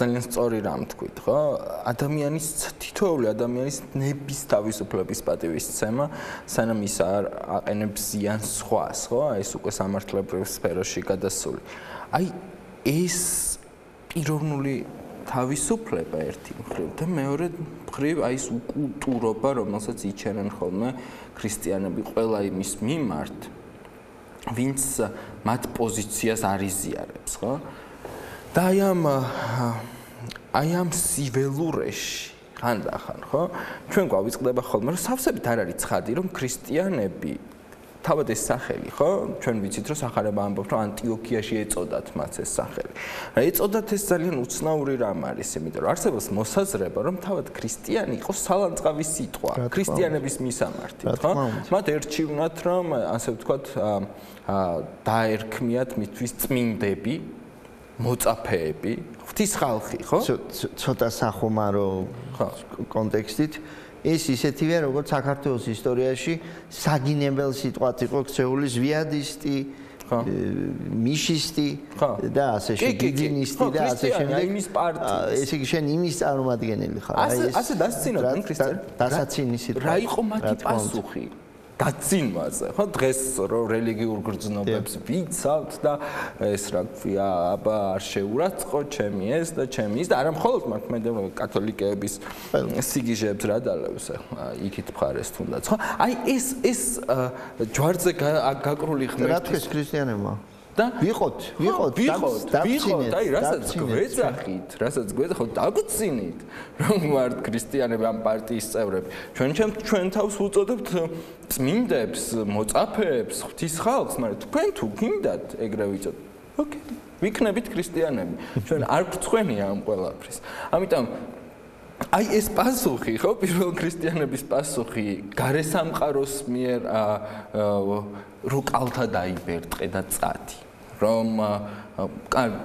ძალიან სწორი რამ თქვით, ხო? ადამიანის თითოეული ადამიანის ნების თავისუფლების პატივისცემა, სანამ ის არ აყენებს ზიანს სხვას, ხო? აი ეს უკვე სამართლებრივ სფეროში გადასული. აი ეს პიროვნული თავისუფლება ერთი მხრივ და მეორე მხრივ აი ეს კულტურობა, რომელსაც იჩენენ ხოლმე ქრისტიანები ყველა იმის მიმართ, ვინც მათ პოზიციას არ იზიარებს, ხო? და აი ამ სიველურეში ხანდახან, ხო? ჩვენ გვავიწყდება ხოლმე, რომ სავსებით არ არის ცხადი, რომ ქრისტიანები თავად ეს სახელი, ხო? ჩვენ ვიცით, რომ სახარება ამბობს, რომ ანტიოქიაში ეწოდათ მათ ეს სახელი. რა ეწოდათ ეს ძალიან უცნაური რამ არის, იმიტომ რომ არსებობს მოსაზრება, რომ თავად ქრისტიანი იყოს სალანძღავი სიტყვა, ქრისტიანების მისამართით, ხო? მათ ერჩივნათ, რომ ასე ვთქვათ, დაერქმიათ მისთვის წმინდები, მოწაფეები, ღვთის ხალხი, ხო? ცოტა სახომარო კონტექსტით ეს ისეთივეა, როგორც საქართველოს ისტორიაში საგინებელ სიტყვად იყო ქცეული ზვიადისტი, მიშისტი და ასე შეგიძინისტი და ასე შემდეგ. იმის პარტია. ესე იგი შენ იმის წარმომადგენელი ხარ. ასე დასცინოთ ქრისტიანი. დასაცინი სიტყვა. რა იყო მათი პასუხი? დაცინვაზე, ხო? დღეს რო რელიგიურ გრძნობებს ვიცავთ და ეს რა ქვია, აბა არ შეურაცხყო ჩემი ეს და ჩემი ის და არა მხოლოდ მართლმადიდებლური კათოლიკეების სიგიჟეებს რა დალევს ახლა იქით მხარეს თუნდაც, ხო? აი ეს ჯვარზე გაკრული ღმერთის რა თქვის ქრისტიანებმა? და ვიყოთ, აი რასაც გვეძახით, დაგწინით, რომ ვართ ქრისტიანები ამ პარტიის წევრები. ჩვენ თავს ვუწოდებთ წმინდებს, მოწაფეებს, ღვთის ხალხს, მაგრამ თქვენ თუ გინდათ ეგრე ვიცოთ. ოკეი, ვიქნებით ქრისტიანები. ჩვენ არ გვწვენია ამ ყველაფრის. ამიტომ აი ეს პასუხი, ხო, პირველ ქრისტიანების პასუხი გარესამყაროს მიერ რო კალთა დაიბერტყე და წადი. რომ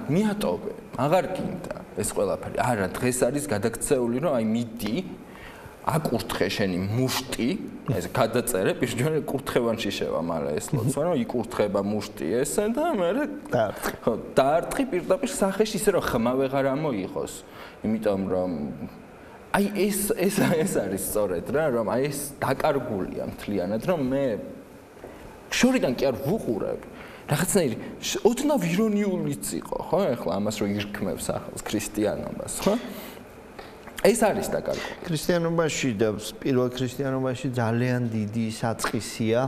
მიატოვე, აღარ გინდა ეს ყველაფერი. არა, დღეს არის გადაქცეული, რომ აი მიდი, აკურთხე შენი მუშტი, ეს გადაწერე, პირდაპირ კურთხევანში შევა, მაგრამ ეს ლოცვა, რომ იკურთხება მუშტი ესე და მე დაარტყი პირდაპირ სახეში, ისე რომ ხმა ვეღარ ამოიღოს. იმიტომ რომ აი ეს არის სწორედ რა, რომ აი ეს დაკარგულია მთლიანად, რომ მე შორიდან კი არ ვუყურებ რაღაცნაირი ოდნავ ირონიულიც იყო, ხო? ეხლა ამას რო ირქმევს ახალს ქრისტიანობას, ხო? ეს არის დაკარგული. ქრისტიანობაში და პირველ ქრისტიანობაში ძალიან დიდი საწყისია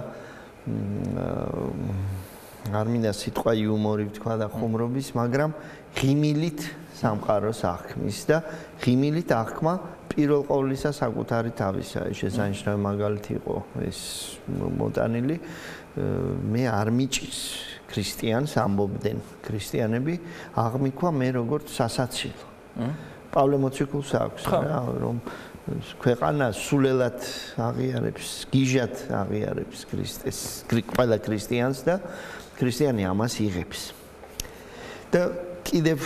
არ მინდა სიტყვა იუმორი ვთქვა და ხუმრობის, მაგრამ ღიმილით სამყაროს აღქმის და ღიმილით აღქმა პირველ ყოვლისა საკუთარი თავისა. შესანიშნავი მაგალითი იყო ეს მოტანილი. მე არ მიჭის ქრისტიანს ამბობდნენ ქრისტიანები, აღმიქვა მე როგორც სასაცილო. პავლე მოციქულს აქვს რა, რომ ქვეყანა სულელად აღიარებს, გიჟად აღიარებს ქრისტეს, ყველა ქრისტიანს და ქრისტიანი ამას იღებს. და კიდევ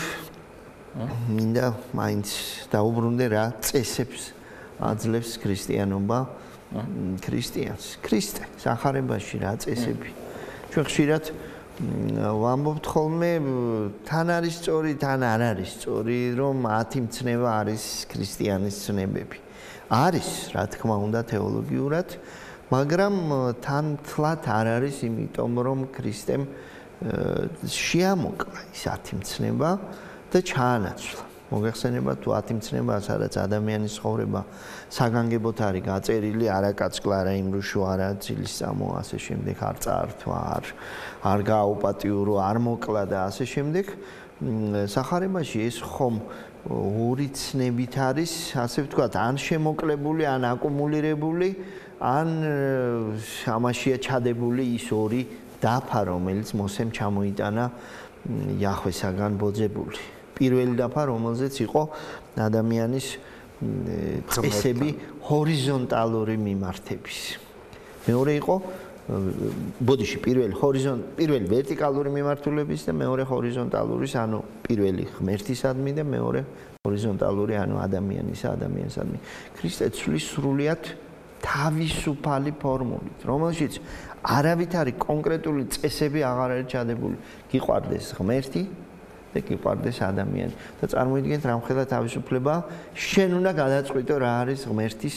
მინდა მაინც დაუბრუნდე რა წესებს აძლევს ქრისტიანობა ქრისტიანს. ქრისტე სახარებაში რა წესები. ჩვენ ხშირად ვამბობთ ხოლმე თან არის სწორი, თან არ არის სწორი, რომ 10 მცნება არის ქრისტიანის ცნებები. არის, რა თქმა უნდა, თეოლოგიურად, მაგრამ თან თლად არ არის, იმიტომ რომ ქრისტემ შეამოკლა ის 10 მცნება და ჩაანაცვლა. მოგეხსენება თუ 10 მცნება, სადაც ადამიანის ცხოვრება საგანგებოდ არის გაწერილი, არა კაცკლა, არა იმრუშო, არა ძილის წამო, ასე შემდეგ, არ წაართვა, არ გააუპატიურო, არ მოკლა და ასე შემდეგ. სახარებაში ეს ხომ ორი ცნებით არის, ასე ვთქვათ, ან შემოკლებული, ან აკუმულირებული, ან ამაშია ჩადებული ის ორი დაფა, რომელიც მოსემ ჩამოიტანა იახვესაგან ბოძებული. პირველი დაფა, რომელზეც იყო ადამიანის წესები ჰორიზონტალური მიმართების. მეორე იყო ბოდიში პირველი ვერტიკალური მიმართულების და მეორე ჰორიზონტალურის, ანუ პირველი ღმერთისადმი და მეორე ჰორიზონტალური, ანუ ადამიანისადმი. ქრისტე ცვლის სრულიად თავისუფალი ფორმულით, რომელშიც არავითარი კონკრეტული წესები აღარ არის ჩადებული. გიყვარდეს ღმერთი და გიყვარდეს ადამიანი. და წარმოიდგინეთ რამხელა თავისუფლება, შენ უნდა გადაწყვიტო რა არის ღმერთის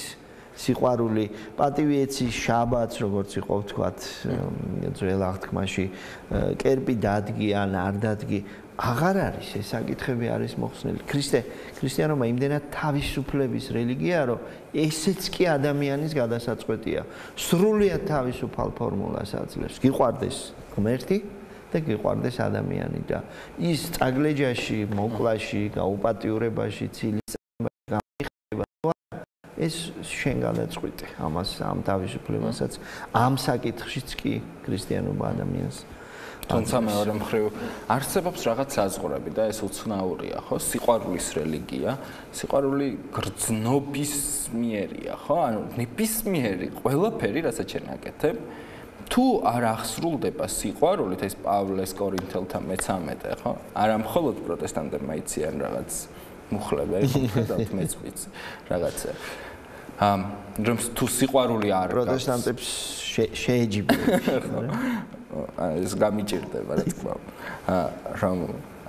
სიყვარული, პატივი ეცის შაბათს, როგორც იყო ვთქვათ, ძველ აღთქმაში, კერპი დადგი ან არ დადგი, აღარ არის ეს საკითხები არის მოხსნილი. ქრისტიანობა იმდენად თავისუფლების რელიგიაა, რომ ესეც კი ადამიანის გადასაწყვეტია. სრულიად თავისუფალ ფორმულას აძლევს. გიყვარდეს ღმერთი და გიყვარდეს ადამიანი და ის წაგლეჯაში, მოკლაში, გაუპატიურებაში, ცილის ეს შენ გადაწყვეტე ამას ამ თავისუფლებასაც ამ საკითხშიც კი ქრისტიანობა ადამიანს. თუმცა მეორე მხრივ არსებობს რაღაც საზღვრები და ეს უცნაურია, ხო? სიყვარულის რელიგია, სიყვარული გრძნობის მიერია, ხო? ანუ ნებისმიერი ყველაფერი, რასაც შენ აკეთებ, თუ არ აღსრულდება სიყვარულით, ეს პავლეს კორინთელთა 13, ხო? არა მხოლოდ პროტესტანტებმა იციან რაღაც მუხლები, ხედავთ მეც ვიცი რაღაცა. რომ თუ სიყვარული არ პროტესტანტებს შეეჯიბებენ. ეს გამიჭირდება, რა თქმა უნდა. რომ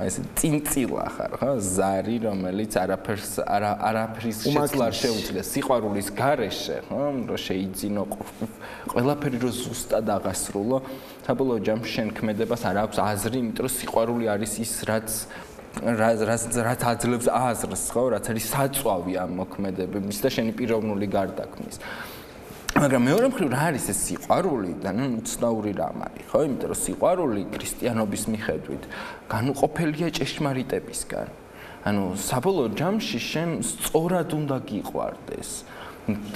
ეს წინწილა ხარ, ხო? ზარი, რომელიც არაფრის შეცვლა არ შეუძლია სიყვარულის გარეშე, ხო? რომ შეიძინო ყველაფერი რომ ზუსტად აღასრულო, საბოლოო ჯამში შენ ქმედებას არ აქვს აზრი, იმიტომ რომ სიყვარული არის ის, რაც აძლევს აზრს, ხო? რაც არის საწვავი ამ მოქმედებების და შენი პიროვნული გარდაქმნის. მაგრამ მეორე მხრივ რა არის ეს სიყვარული და უცნაური რამ არის, ხო? იმიტომ რომ სიყვარული ქრისტიანობის მიხედვით განუყოფელია ჭეშმარიტებისგან. ანუ საბოლოო ჯამში შენ სწორად უნდა გიყვარდეს.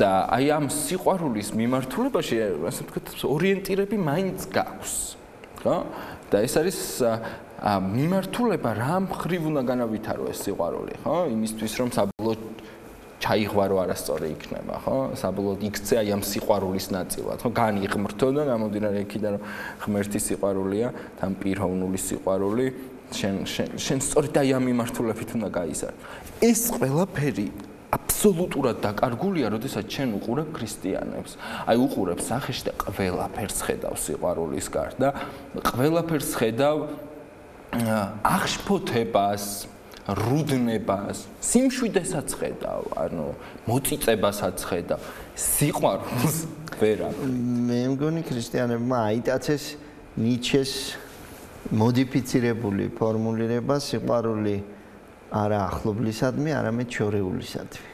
და აი ამ სიყვარულის მიმართულებაში, ასე ვთქვათ, ორიენტირები მაინც გაქვს, ხო? და ეს არის მიმართულება რა მხრივ უნდა განავითარო ეს სიყვარული, ხო? იმისთვის რომ საბოლოოდ ჩაიღვარო არასწორი იქნება, ხო? საბოლოოდ იქცე აი ამ სიყვარულის ნაწილად, ხო? განიღმრთო და გამომდინარე იქიდან რომ ღმერთის სიყვარულია, თან პიროვნული სიყვარული, შენ სწორედ აი ამ მიმართულებით უნდა გაიზარდო. ეს ყველაფერი აბსოლუტურად დაკარგულია, როდესაც შენ უყურებ ქრისტიანებს. აი უყურებ სახეში და ყველაფერს ხედავ სიყვარულის გარდა, ყველაფერს ხედავ აღშფოთებას, რუდნებას, სიმშვიდებასაც ხედავ, ანუ მოწიწებასაც ხედავ, სიყვარულს ვერა. მე მგონი ქრისტიანებმა აიტაცეს ნიჩეს მოდიფიცირებული ფორმულირება სიყვარული არა ახლობლისადმი, არამედ შორეულისადმი.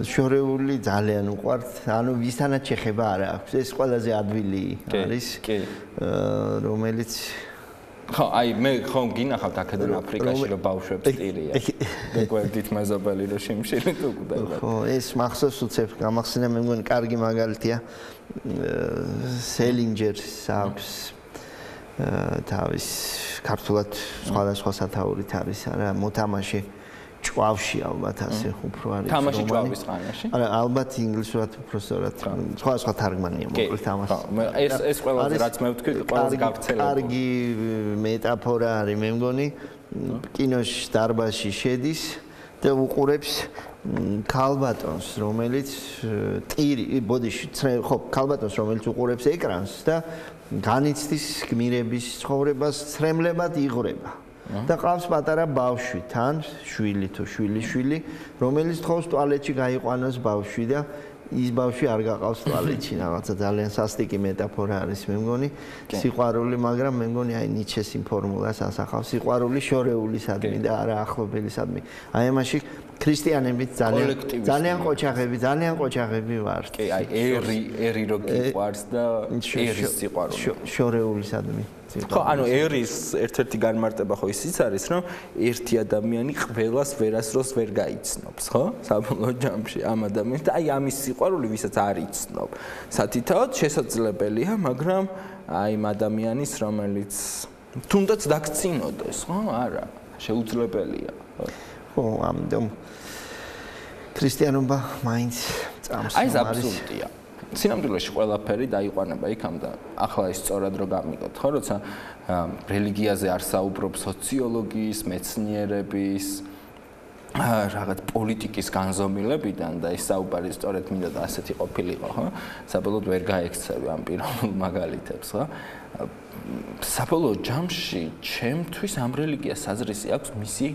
შორეული ძალიან უყვართ, ანუ ვისთანაც შეხება არ აქვს. ეს ყველაზე ადვილი არის, რომელიც ხო, აი მე ხომ გინახავთ აქედან აფრიკაში რომ ბავშვებს ტირია. გვერდით მეზობელი რომ შიმშილი თუ გვდება. ხო, ეს მახსოვს უცებ, გამახსენა მე მგონი კარგი მაგალითია. სელინჯერს აქვს თავის ქართულად სხვადასხვა სათაურით არის არა მოთამაშე ჭვავში ალბათ ასე უფრო არის თამაში ჭვავის ხანაში არა ალბათ ინგლისურად უფრო სწორად სხვადასხვა თარგმანია მოკლედ ამას ეს ყველაზე რაც მე ვთქვი ყველაზე გავრცელებული კარგი მეტაფორა არის მე მგონი კინოში დარბაზში შედის და უყურებს ქალბატონს რომელიც ბოდიში ხო ქალბატონს რომელიც უყურებს ეკრანს და განიცდის გმირების ცხოვრებას ცრემლებად იღვრება და ყავს პატარა ბავშვი თან შვილი თუ შვილიშვილი რომელიც თხოვს ტუალეტში გაიყვანოს ბავშვი და ის ბავშვი არ გაყავს ტუალეტში რაღაცა ძალიან სასტიკი მეტაფორა არის მე მგონი სიყვარული მაგრამ მე მგონი აი ნიჩეს იმ ფორმულას ასახავს სიყვარული შორეულისადმი და არა ახლობელისადმი აი ამაში ქრისტიანებით ძალიან ყოჩაღები ვართ. კი, აი ერი რო გიყვარს და ერის სიყვარული. შორეულისადმი. ხო, ანუ ერის ერთ-ერთი განმარტება ხო ისიც არის, რომ ერთი ადამიანი ყველას ვერასდროს ვერ გაიცნობს, ხო? საბოლოო ჯამში ამ ადამიანს და აი ამის სიყვარული ვისაც არ იცნობ. სათითაოდ შესაძლებელია, მაგრამ აი ამ ადამიანის რომელიც თუნდაც დაგცინოდეს, ხო? არა, შეუძლებელია. ხო, ამიტომ ქრისტიანობა მაინც წამს არის აბსურდია. სინამდვილეში ყველაფერი დაიყვანება იქამ და ახლა ის სწორად რო გამიგოთ, ხო, როცა რელიგიაზე არ საუბრობ სოციოლოგიის, მეცნიერების, რაღაც პოლიტიკის განზომილებიდან და ის საუბარი სწორედ მინდა და ასეთი ყოფილიყო, ხო? საბოლოოდ ვერ გაექცევი ამ პიროვნულ მაგალითებს, ხო? საბოლოო ჯამში ჩემთვის ამ რელიგიას საზრისი აქვს მისი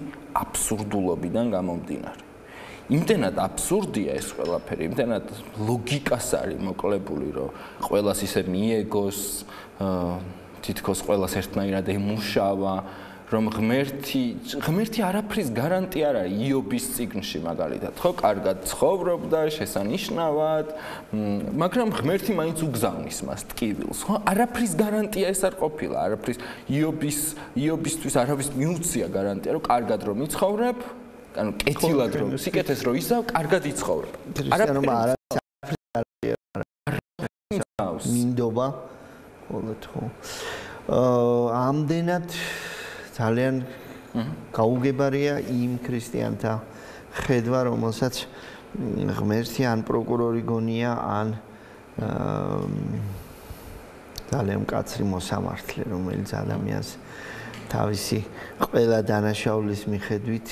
აბსურდულობიდან გამომდინარე. იმდენად აბსურდია ეს ყველაფერი, იმდენად ლოგიკას არის მოკლებული, რომ ყველას ისე მიეგოს, თითქოს ყველას ერთნაირად ემუშავა, რომ ღმერთი არაფრის გარანტი არ არის იობის წიგნში მაგალითად, ხო, კარგად ცხოვრობდა, შესანიშნავად, მაგრამ ღმერთი მაინც უგზავნის მას ტკივილს, ხო? არაფრის გარანტია ეს არ ყოფილა, არაფრის იობისთვის არავის მიუწია გარანტია, რომ კარგად რომ იცხოვრებ, ანუ კეთილად რომ სიკეთეს რომ ისავ, კარგად იცხოვრებ. ქრისტიანობა არაფრის მინდობა, ხოლმე ხო. ამდენად ძალიან გაუგებარია იმ ქრისტიანთა ხედვა, რომელსაც ღმერთი ან პროკურორი გონია, ან ძალიან მკაცრი მოსამართლე, რომელიც ადამიანს თავისი ყველა დანაშაულის მიხედვით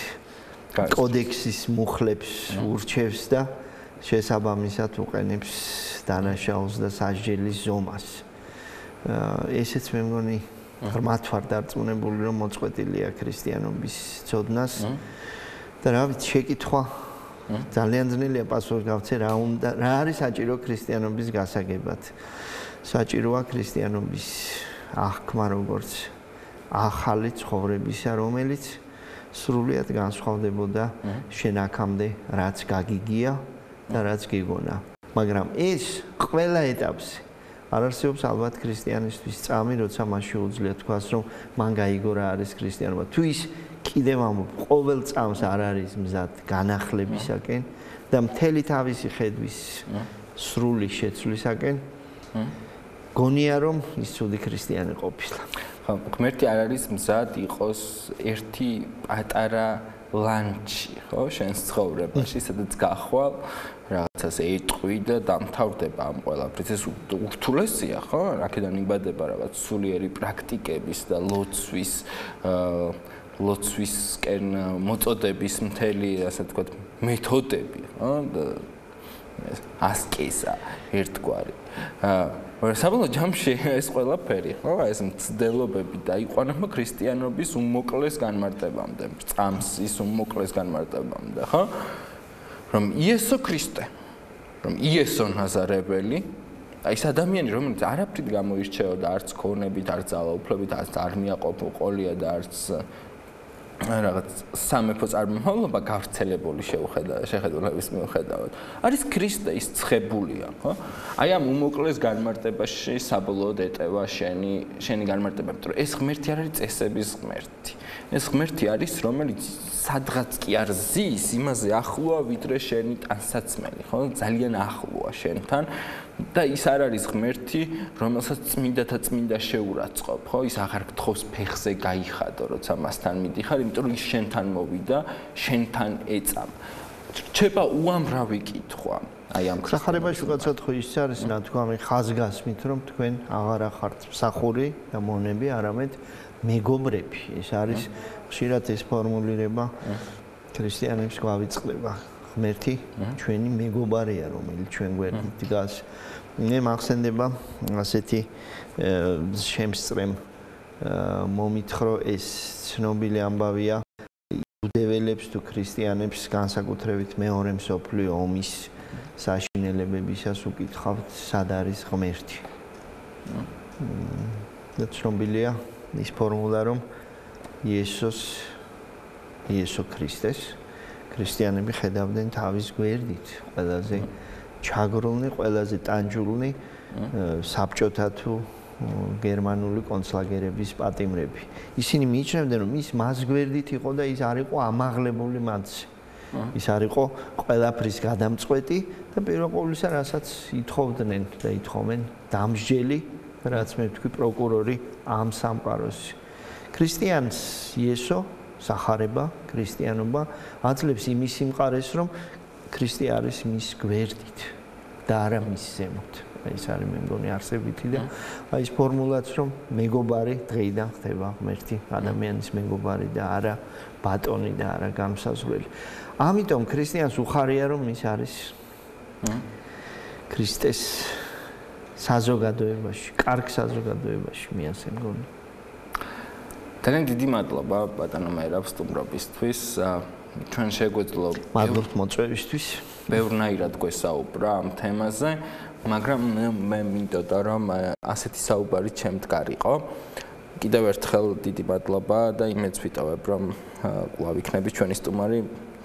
კოდექსის მუხლებს ურჩევს და შესაბამისად უყენებს დანაშაულს და სასჯელის ზომას. ესეც მე მგონი ღრმად ვარ დარწმუნებული, რომ მოწყვეტილია ქრისტიანობის ცოდნას და რა ვიცი, შეკითხვა ძალიან ძნელია პასუხი გავცე, რა არის საჭირო ქრისტიანობის გასაგებად. საჭიროა ქრისტიანობის აღქმა როგორც ახალი ცხოვრებისა, რომელიც სრულიად განსხვავდებოდა შენ აქამდე რაც გაგიგია და რაც გიგონა. მაგრამ ეს ყველა ეტაპზე არ არსებობს ალბათ ქრისტიანისთვის წამი, როცა მას შეუძლია თქვას, რომ მან გაიგო რა არის ქრისტიანობა. თუ ის კიდევ ამბობ, ყოველ წამს არ არის მზად განახლებისაკენ და მთელი თავისი ხედვის სრული შეცვლისაკენ, გონია რომ ის ცუდი ქრისტიანი ყოფილა. ხო, ღმერთი არ არის მზად იყოს ერთი პატარა ლანჩი, ხო, შენს ცხოვრებაში, სადაც გახვალ, რაღაცას ეტყვი და დამთავრდება ამ ყველაფრის. ეს ურთულესია, ხო? აქედან იბადება რაღაც სულიერი პრაქტიკების და ლოცვისკენ მოწოდების მთელი, ასე ვთქვათ, მეთოდები, ხო? ასკეზა ერთგვარი. საბოლოო ჯამში ეს ყველაფერი, ხო, ეს მცდელობები დაიყვანება ქრისტიანობის უმოკლეს განმარტებამდე, წამსის უმოკლეს განმარტებამდე, ხო? რომ იესო ქრისტე, რომ იესო ნაზარებელი აი ეს ადამიანი რომელიც არაფრით გამოირჩეოდა არც ქონებით, არც ძალაუფლებით, არც არ მიაყოფყოლია და არც რაღაც სამეფო წარმომავლობა გავრცელებული შეხედულების მიუხედავად. არის ქრისტე ის ცხებულია, ხო? აი ამ უმოკლეს განმარტებაში საბოლოოდ ეტევა შენი განმარტება, იმიტომ რომ ეს ღმერთი არ არის წესების ღმერთი. ეს ღმერთი არის, რომელიც სადღაც კი არ ზის, იმაზე ახლოა ვიდრე შენი ტანსაცმელი, ხო? ძალიან ახლოა შენთან და ის არ არის ღმერთი, რომელსაც წმინდათა წმინდა შეურაცხყოფ, ხო? ის აღარ გთხოვს ფეხზე გაიხადო, როცა მასთან მიდიხარ, იმიტომ რომ ის შენთან მოვიდა, შენთან ეწამ. რჩება უამრავი კითხვა. აი ამ სახარებაში უკაცრავად ხო ის არის, რა თქვა, მე ხაზგასმით, რომ თქვენ აღარ ახართ მსახური და მონები, არამედ მეგობრები. ეს არის ხშირად ეს ფორმულირება ქრისტიანებს გვავიწყდება. ღმერთი ჩვენი მეგობარია, რომელიც ჩვენ გვერდით დგას. მე მახსენდება ასეთი შემსწრემ მომითხოვ ეს ცნობილი ამბავია იუდეველებს თუ ქრისტიანებს განსაკუთრებით მეორე მსოფლიო ომის საშინელებებისას უკითხავთ, სად არის ღმერთი. და ცნობილია ის ფორმულა, რომ იესო ქრისტეს ქრისტიანები ხედავდნენ თავის გვერდით, ყველაზე ჩაგრული, ყველაზე ტანჯულნი საბჭოთა თუ გერმანული კონცლაგერების პატიმრები. ისინი მიიჩნევდნენ, რომ ის მას გვერდით იყო და ის არ იყო ამაღლებული მათზე. ის არ იყო ყველაფრის გადამწყვეტი და პირველ ყოვლისა, რასაც ითხოვდნენ და ითხოვენ დამსჯელი, რაც მე ვთქვი, პროკურორი ამ სამყაროსი. ქრისტიანს იესო სახარება, ქრისტიანობა აძლევს იმის სიმყარეს, რომ ქრისტე არის მის გვერდით და არა მის ზემოთ. ეს არის მე მგონი არსებითი და აი ეს ფორმულაც, რომ მეგობარი დღეიდან ხდება ღმერთი, ადამიანის მეგობარი და არა ბატონი და არა გამსაზღვრელი. ამიტომ ქრისტიანს უხარია, რომ ის არის ქრისტეს საზოგადოებაში, კარგ საზოგადოებაში, მე ასე მგონი. ძალიან დიდი მადლობა ბატონო მერაბ სტუმრობისთვის. ჩვენ შეგვეძლო მადლობთ მოწვევისთვის. ბევრნაირად გვესაუბრა ამ თემაზე, მაგრამ მე მინდოდა რომ ასეთი საუბარი ჩემდგარიყო. კიდევ ერთხელ დიდი მადლობა და იმედს ვიტოვებ რომ კვლავ იქნები ჩვენი სტუმარი.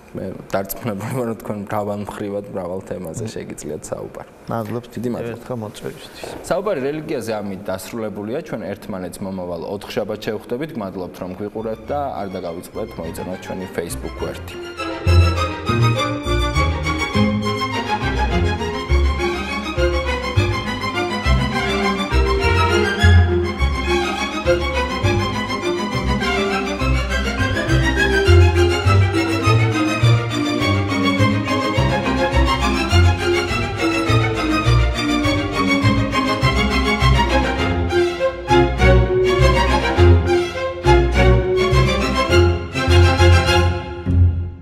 მე დარწმუნებული ვარ რომ თქვენ მრავალ მხრივად მრავალ თემაზე შეგიძლიათ საუბარი. მადლობთ დიდი მადლობა ერთხელ მოწვევისთვის. საუბარი რელიგიაზე ამით დასრულებულია. ჩვენ ერთმანეთს მომავალ 4 შაბათს შევხვდებით. გმადლობთ რომ გვიყურებთ და არ დაგავიწყდეთ მოიწონოთ ჩვენი Facebook გვერდი.